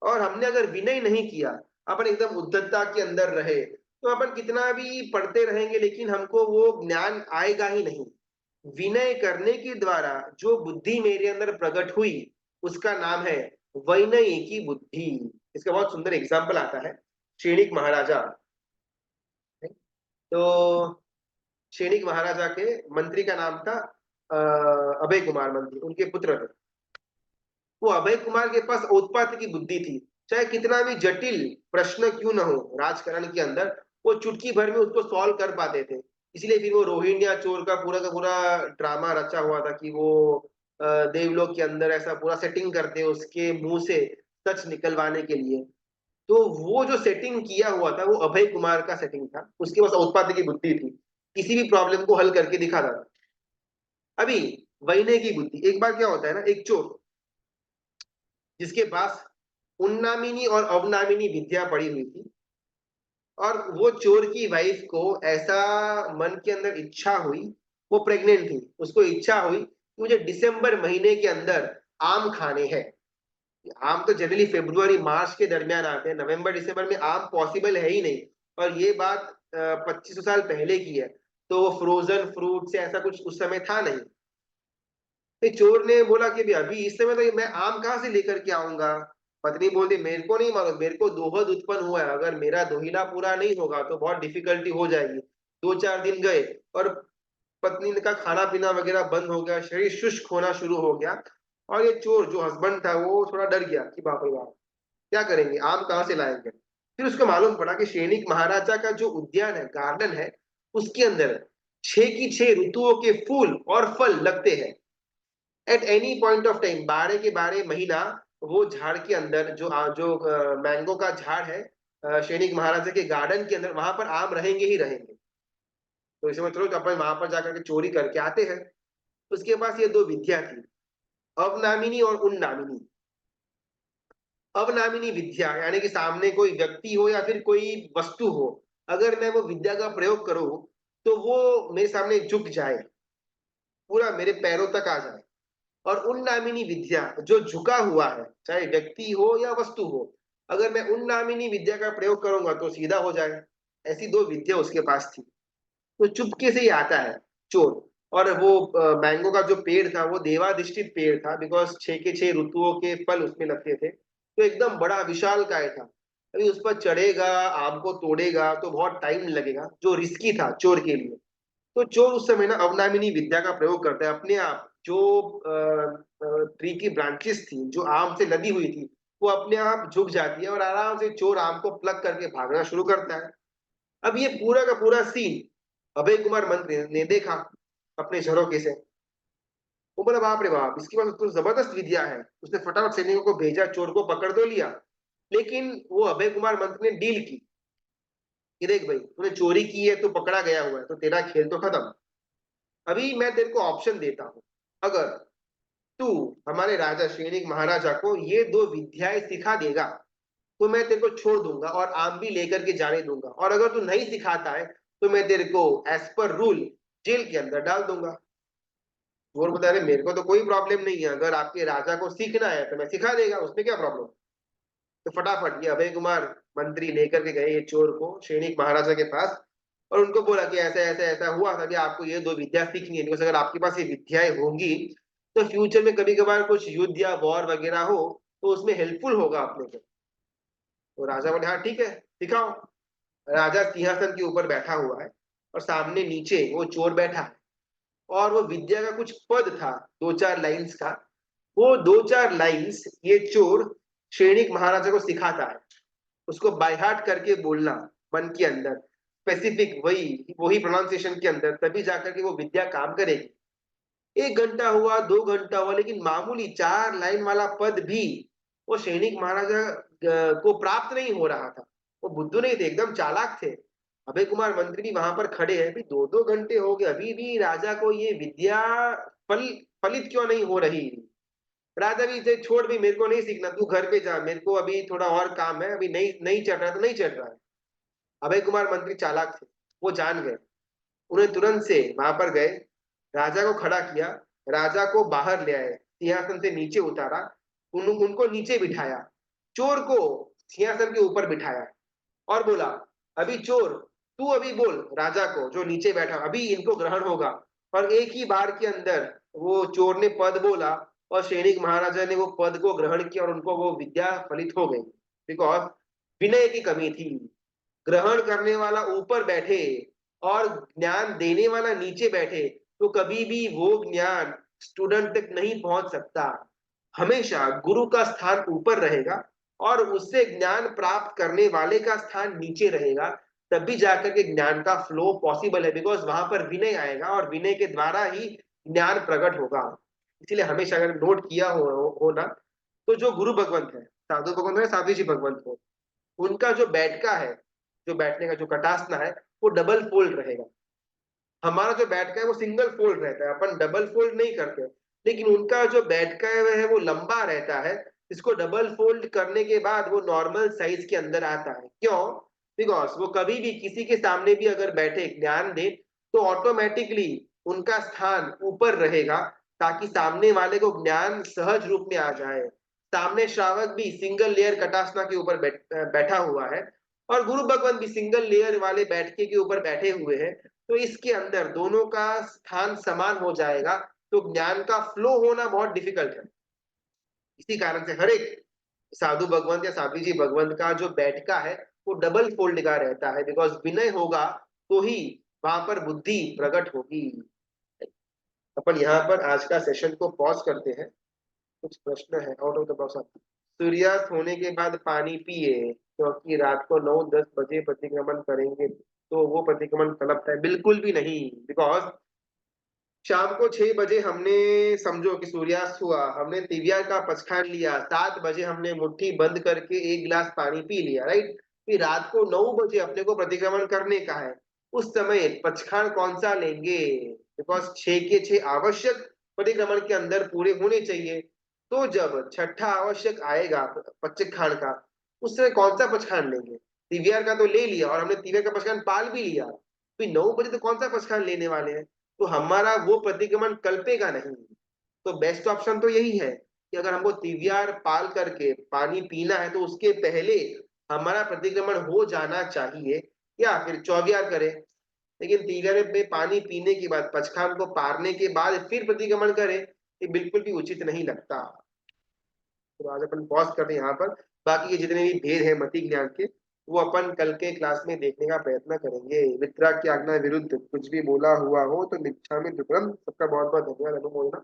और हमने अगर विनय नहीं किया, अपन एकदम उद्धतता के अंदर रहे, तो अपन कितना भी पढ़ते रहेंगे लेकिन हमको वो ज्ञान आएगा ही नहीं। विनय करने के द्वारा जो बुद्धि मेरे अंदर प्रकट हुई, उसका नाम है वैनयिकी बुद्धि। इसका बहुत सुंदर एग्जाम्पल आता है, श्रेणिक महाराजा। तो श्रेणिक महाराजा के मंत्री का नाम था अभय कुमार मंत्री, उनके पुत्र थे। वो अभय कुमार के पास उत्पात की बुद्धि थी, चाहे कितना भी जटिल प्रश्न क्यों न हो राजकारण के अंदर, वो चुटकी भर में उसको सॉल्व कर पाते थे। इसलिए फिर वो रोहिंग्या चोर का पूरा ड्रामा रचा हुआ था कि वो देवलोक के अंदर ऐसा पूरा सेटिंग करते हैं उसके मुंह से सच निकलवाने के लिए। तो वो जो सेटिंग किया हुआ था वो अभय कुमार का सेटिंग था, उसके पास उत्पाद की बुद्धि थी, किसी भी प्रॉब्लम को हल करके दिखाता था। अभी वहीने की बुद्धि, एक बार क्या होता है ना, एक चोर जिसके पास उन्नामिनी और अवनामिनी विद्या पड़ी हुई थी, और वो चोर की वाइफ को ऐसा मन के अंदर इच्छा हुई, वो प्रेग्नेंट थी, उसको इच्छा हुई कि मुझे दिसंबर महीने के अंदर आम खाने हैं। आम तो जनरली फरवरी मार्च के दरमियान आते हैं, नवंबर दिसंबर में आम पॉसिबल है ही नहीं। और ये बात 2500 साल पहले की है, तो वो फ्रोजन फ्रूट से ऐसा कुछ उस समय था नहीं। तो चोर ने बोला कि अभी इस समय तो मैं आम कहाँ से लेकर के आऊंगा। पत्नी बोलती मेरे को नहीं मालूम, मेरे को दोहद उत्पन्न हुआ है, अगर मेरा दोहिला पूरा नहीं होगा तो बहुत डिफिकल्टी हो जाएगी। 2-4 दिन गए और पत्नी का खाना पीना वगैरह बंद हो गया, शरीर शुष्क होना शुरू हो गया। और ये चोर जो हस्बैंड था वो थोड़ा डर गया कि बाप रे बाप, क्या करेंगे, आम कहाँ से लाएंगे। फिर उसको मालूम पड़ा कि सैनिक महाराजा का जो उद्यान है, गार्डन है, उसके अंदर 6 की 6 ऋतुओं के फूल और फल लगते हैं। At any point of time, 12 के 12 महीना वो झाड़ के अंदर जो मैंगो का झाड़ है सैनिक महाराजा के गार्डन के अंदर, वहां पर आम रहेंगे ही रहेंगे। तो इसे मतलब अपन वहां पर जाकर के चोरी करके आते हैं। उसके पास ये दो विद्या थी, अवनामिनी और उन्नामिनी। अवनामिनी विद्या यानी कि सामने कोई व्यक्ति हो या फिर कोई वस्तु हो, अगर मैं वो विद्या का प्रयोग करूं तो वो मेरे सामने झुक जाए, पूरा मेरे पैरों तक आ जाए। और उन्नामिनी विद्या जो झुका हुआ है, चाहे व्यक्ति हो या वस्तु हो, अगर मैं उन्नामिनी विद्या का प्रयोग करूंगा तो सीधा हो जाए। ऐसी दो विद्या उसके पास थी। तो चुपके से ही आता है चोर। और वो मैंगो का जो पेड़ था वो देवाधिष्ठित पेड़ था, बिकॉज 6 के 6 ऋतुओं के फल उसमें लगते थे, तो एकदम बड़ा विशाल काय था। अभी उस पर चढ़ेगा, आम को तोड़ेगा तो बहुत टाइम लगेगा, जो रिस्की था चोर के लिए। तो चोर उस समय ना अवनामिनी विद्या का प्रयोग करता है, अपने आप जो ट्री की ब्रांचेस थी जो आम से लदी हुई थी, वो अपने आप झुक जाती है और आराम से चोर आम को प्लग करके भागना शुरू करता है। अब ये पूरा का पूरा सीन अभय कुमार मंत्री ने देखा अपने झरोके से। वो बोला बाप रे बाप, इसके पास तो जबरदस्त विद्या है। उसने फटाफट सैनिकों को भेजा, चोर को पकड़ तो लिया। लेकिन वो अभय कुमार मंत्री ने डील की कि देख भाई, तूने चोरी की है तो पकड़ा गया हुआ है, तो तेरा खेल तो खत्म। अभी मैं तेरे को ऑप्शन देता हूं, अगर तू हमारे राजा सैनिक महाराजा को ये दो विद्याएं सिखा देगा तो मैं तेरे को छोड़ दूंगा और आम भी लेकर के जाने दूंगा, और अगर तू नहीं सिखाता है तो मैं तेरे को एज पर रूल जेल के अंदर डाल दूंगा। चोर बता रहे मेरे को तो कोई प्रॉब्लम नहीं है, अगर आपके राजा को सीखना है तो मैं सिखा देगा, उसमें क्या प्रॉब्लम। तो फटाफट ये अभय कुमार मंत्री लेकर के गए ये चोर को सैनिक महाराजा के पास, और उनको बोला कि ऐसा ऐसा ऐसा हुआ था कि आपको ये दो विद्या सीखनी है, बिकॉज अगर आपके पास ये विद्याएं होंगी तो फ्यूचर में कभी कभार कुछ युद्ध या वॉर वगैरह हो तो उसमें हेल्पफुल होगा अपने को। तो राजा बोले हाँ ठीक है, सिखाओ। राजा सिंहासन के ऊपर बैठा हुआ है और सामने नीचे वो चोर बैठा है, और वो विद्या का कुछ पद था 2-4 लाइंस का। वो 2-4 लाइंस ये चोर सैनिक महाराजा को सिखाता है, उसको बाय हार्ट करके बोलना मन के अंदर, स्पेसिफिक वही वही प्रोनाउंसिएशन के अंदर, तभी जाकर के वो विद्या काम करेगी। 1 घंटा हुआ, 2 घंटा हुआ, लेकिन मामूली 4 लाइन वाला पद भी वो सैनिक महाराजा को प्राप्त नहीं हो रहा था। वो बुद्धू नहीं थे, एकदम चालाक थे। अभय कुमार मंत्री भी वहां पर खड़े हैं, भी 2-2 घंटे हो गए, अभी भी राजा को ये विद्या फल फलित क्यों नहीं हो रही। राजा भी इसे छोड़, भी मेरे को नहीं सीखना, तू घर पे जा, मेरे को अभी थोड़ा और काम है, अभी नहीं नहीं चल रहा तो नहीं चल रहा है। अभय कुमार मंत्री चालाक थे, वो जान गए। उन्हें तुरंत से वहां पर गए, राजा को खड़ा किया, राजा को बाहर ले आए, सिंहासन से नीचे उतारा, उनको नीचे बिठाया, चोर को सिंहासन के ऊपर बिठाया और बोला अभी चोर, तू अभी बोल राजा को जो नीचे बैठा, अभी इनको ग्रहण होगा। और एक ही बार के अंदर वो चोर ने पद बोला और सैनिक महाराजा ने वो पद को ग्रहण किया और उनको वो विद्या फलित हो गई, बिकॉज विनय की कमी थी। ग्रहण करने वाला ऊपर बैठे और ज्ञान देने वाला नीचे बैठे तो कभी भी वो ज्ञान स्टूडेंट तक नहीं पहुंच सकता। हमेशा गुरु का स्थान ऊपर रहेगा और उससे ज्ञान प्राप्त करने वाले का स्थान नीचे रहेगा, तभी जाकर के ज्ञान का फ्लो पॉसिबल है, बिकॉज वहां पर विनय आएगा और विनय के द्वारा ही ज्ञान प्रकट होगा। इसलिए हमेशा अगर नोट किया हो ना, तो जो गुरु भगवंत है, साधु भगवंत है, साधु जी भगवंत हो, उनका जो बैठका है, जो बैठने का जो कटासना है, वो डबल फोल्ड रहेगा। हमारा जो बैठका है वो सिंगल फोल्ड रहता है, अपन डबल फोल्ड नहीं करते, लेकिन उनका जो बैठका है वो लंबा रहता है। इसको डबल फोल्ड करने के बाद वो नॉर्मल साइज के अंदर आता है। क्यों? बिकॉज वो कभी भी किसी के सामने भी अगर बैठे ज्ञान दे, तो ऑटोमेटिकली उनका स्थान ऊपर रहेगा, ताकि सामने वाले को ज्ञान सहज रूप में आ जाए। सामने श्रावक भी सिंगल लेयर कटासना के ऊपर बैठा हुआ है, और गुरु भगवान भी सिंगल लेयर वाले बैठके के ऊपर बैठे हुए हैं, तो इसके अंदर दोनों का स्थान समान हो जाएगा, तो ज्ञान का फ्लो होना बहुत डिफिकल्ट है। इसी कारण से हर एक साधु भगवंत या साध्वी जी भगवंत का जो बैठका है वो डबल फोल्ड का रहता है, बिकॉज विनय होगा तो ही वहां पर बुद्धि प्रकट होगी। अपन यहाँ पर आज का सेशन को पॉज करते हैं। कुछ प्रश्न है आउट ऑफ द बॉक्स। सूर्यास्त होने के बाद पानी पिए, क्योंकि रात को 9-10 बजे प्रतिक्रमण करेंगे तो वो प्रतिक्रमण तलपता है। बिल्कुल भी नहीं, बिकॉज शाम को 6 बजे हमने, समझो कि सूर्यास्त हुआ, हमने तिबिया का पचखान लिया, 7 बजे हमने मुट्ठी बंद करके 1 गिलास पानी पी लिया, राइट। फिर रात को 9 बजे अपने को प्रतिक्रमण करने का है, उस समय पचखान कौन सा लेंगे? बिकॉज 6 के 6 आवश्यक परिक्रमण के अंदर पूरे होने चाहिए। तो जब छठा आवश्यक आएगा पचखान का, उस समय कौन सा पचखान लेंगे? तिबिया का तो ले लिया, और हमने तिबिया का पचखान पाल भी लिया, फिर 9 बजे तो कौन सा पचखान लेने वाले हैं? तो हमारा वो प्रतिक्रमण कल्पेगा नहीं। तो बेस्ट ऑप्शन तो यही है कि अगर हमको तिवियार पाल करके पानी पीना है, तो उसके पहले हमारा प्रतिक्रमण हो जाना चाहिए, या फिर चौगियार करें। लेकिन तिवियार में पानी पीने के बाद, पचखान को पारने के बाद फिर प्रतिक्रमण करें, ये बिल्कुल भी उचित नहीं लगता। तो आज अपन पॉज करते हैं यहाँ पर। बाकी के जितने भी भेद है मति ज्ञान के, वो अपन कल के क्लास में देखने का प्रयत्न करेंगे। मित्रा की आज्ञा विरुद्ध कुछ भी बोला हुआ हो तो मिच्छामि दुक्कडम। सबका बहुत बहुत धन्यवाद। अनु बोलना,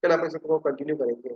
कल अपन सबको कंटिन्यू करेंगे।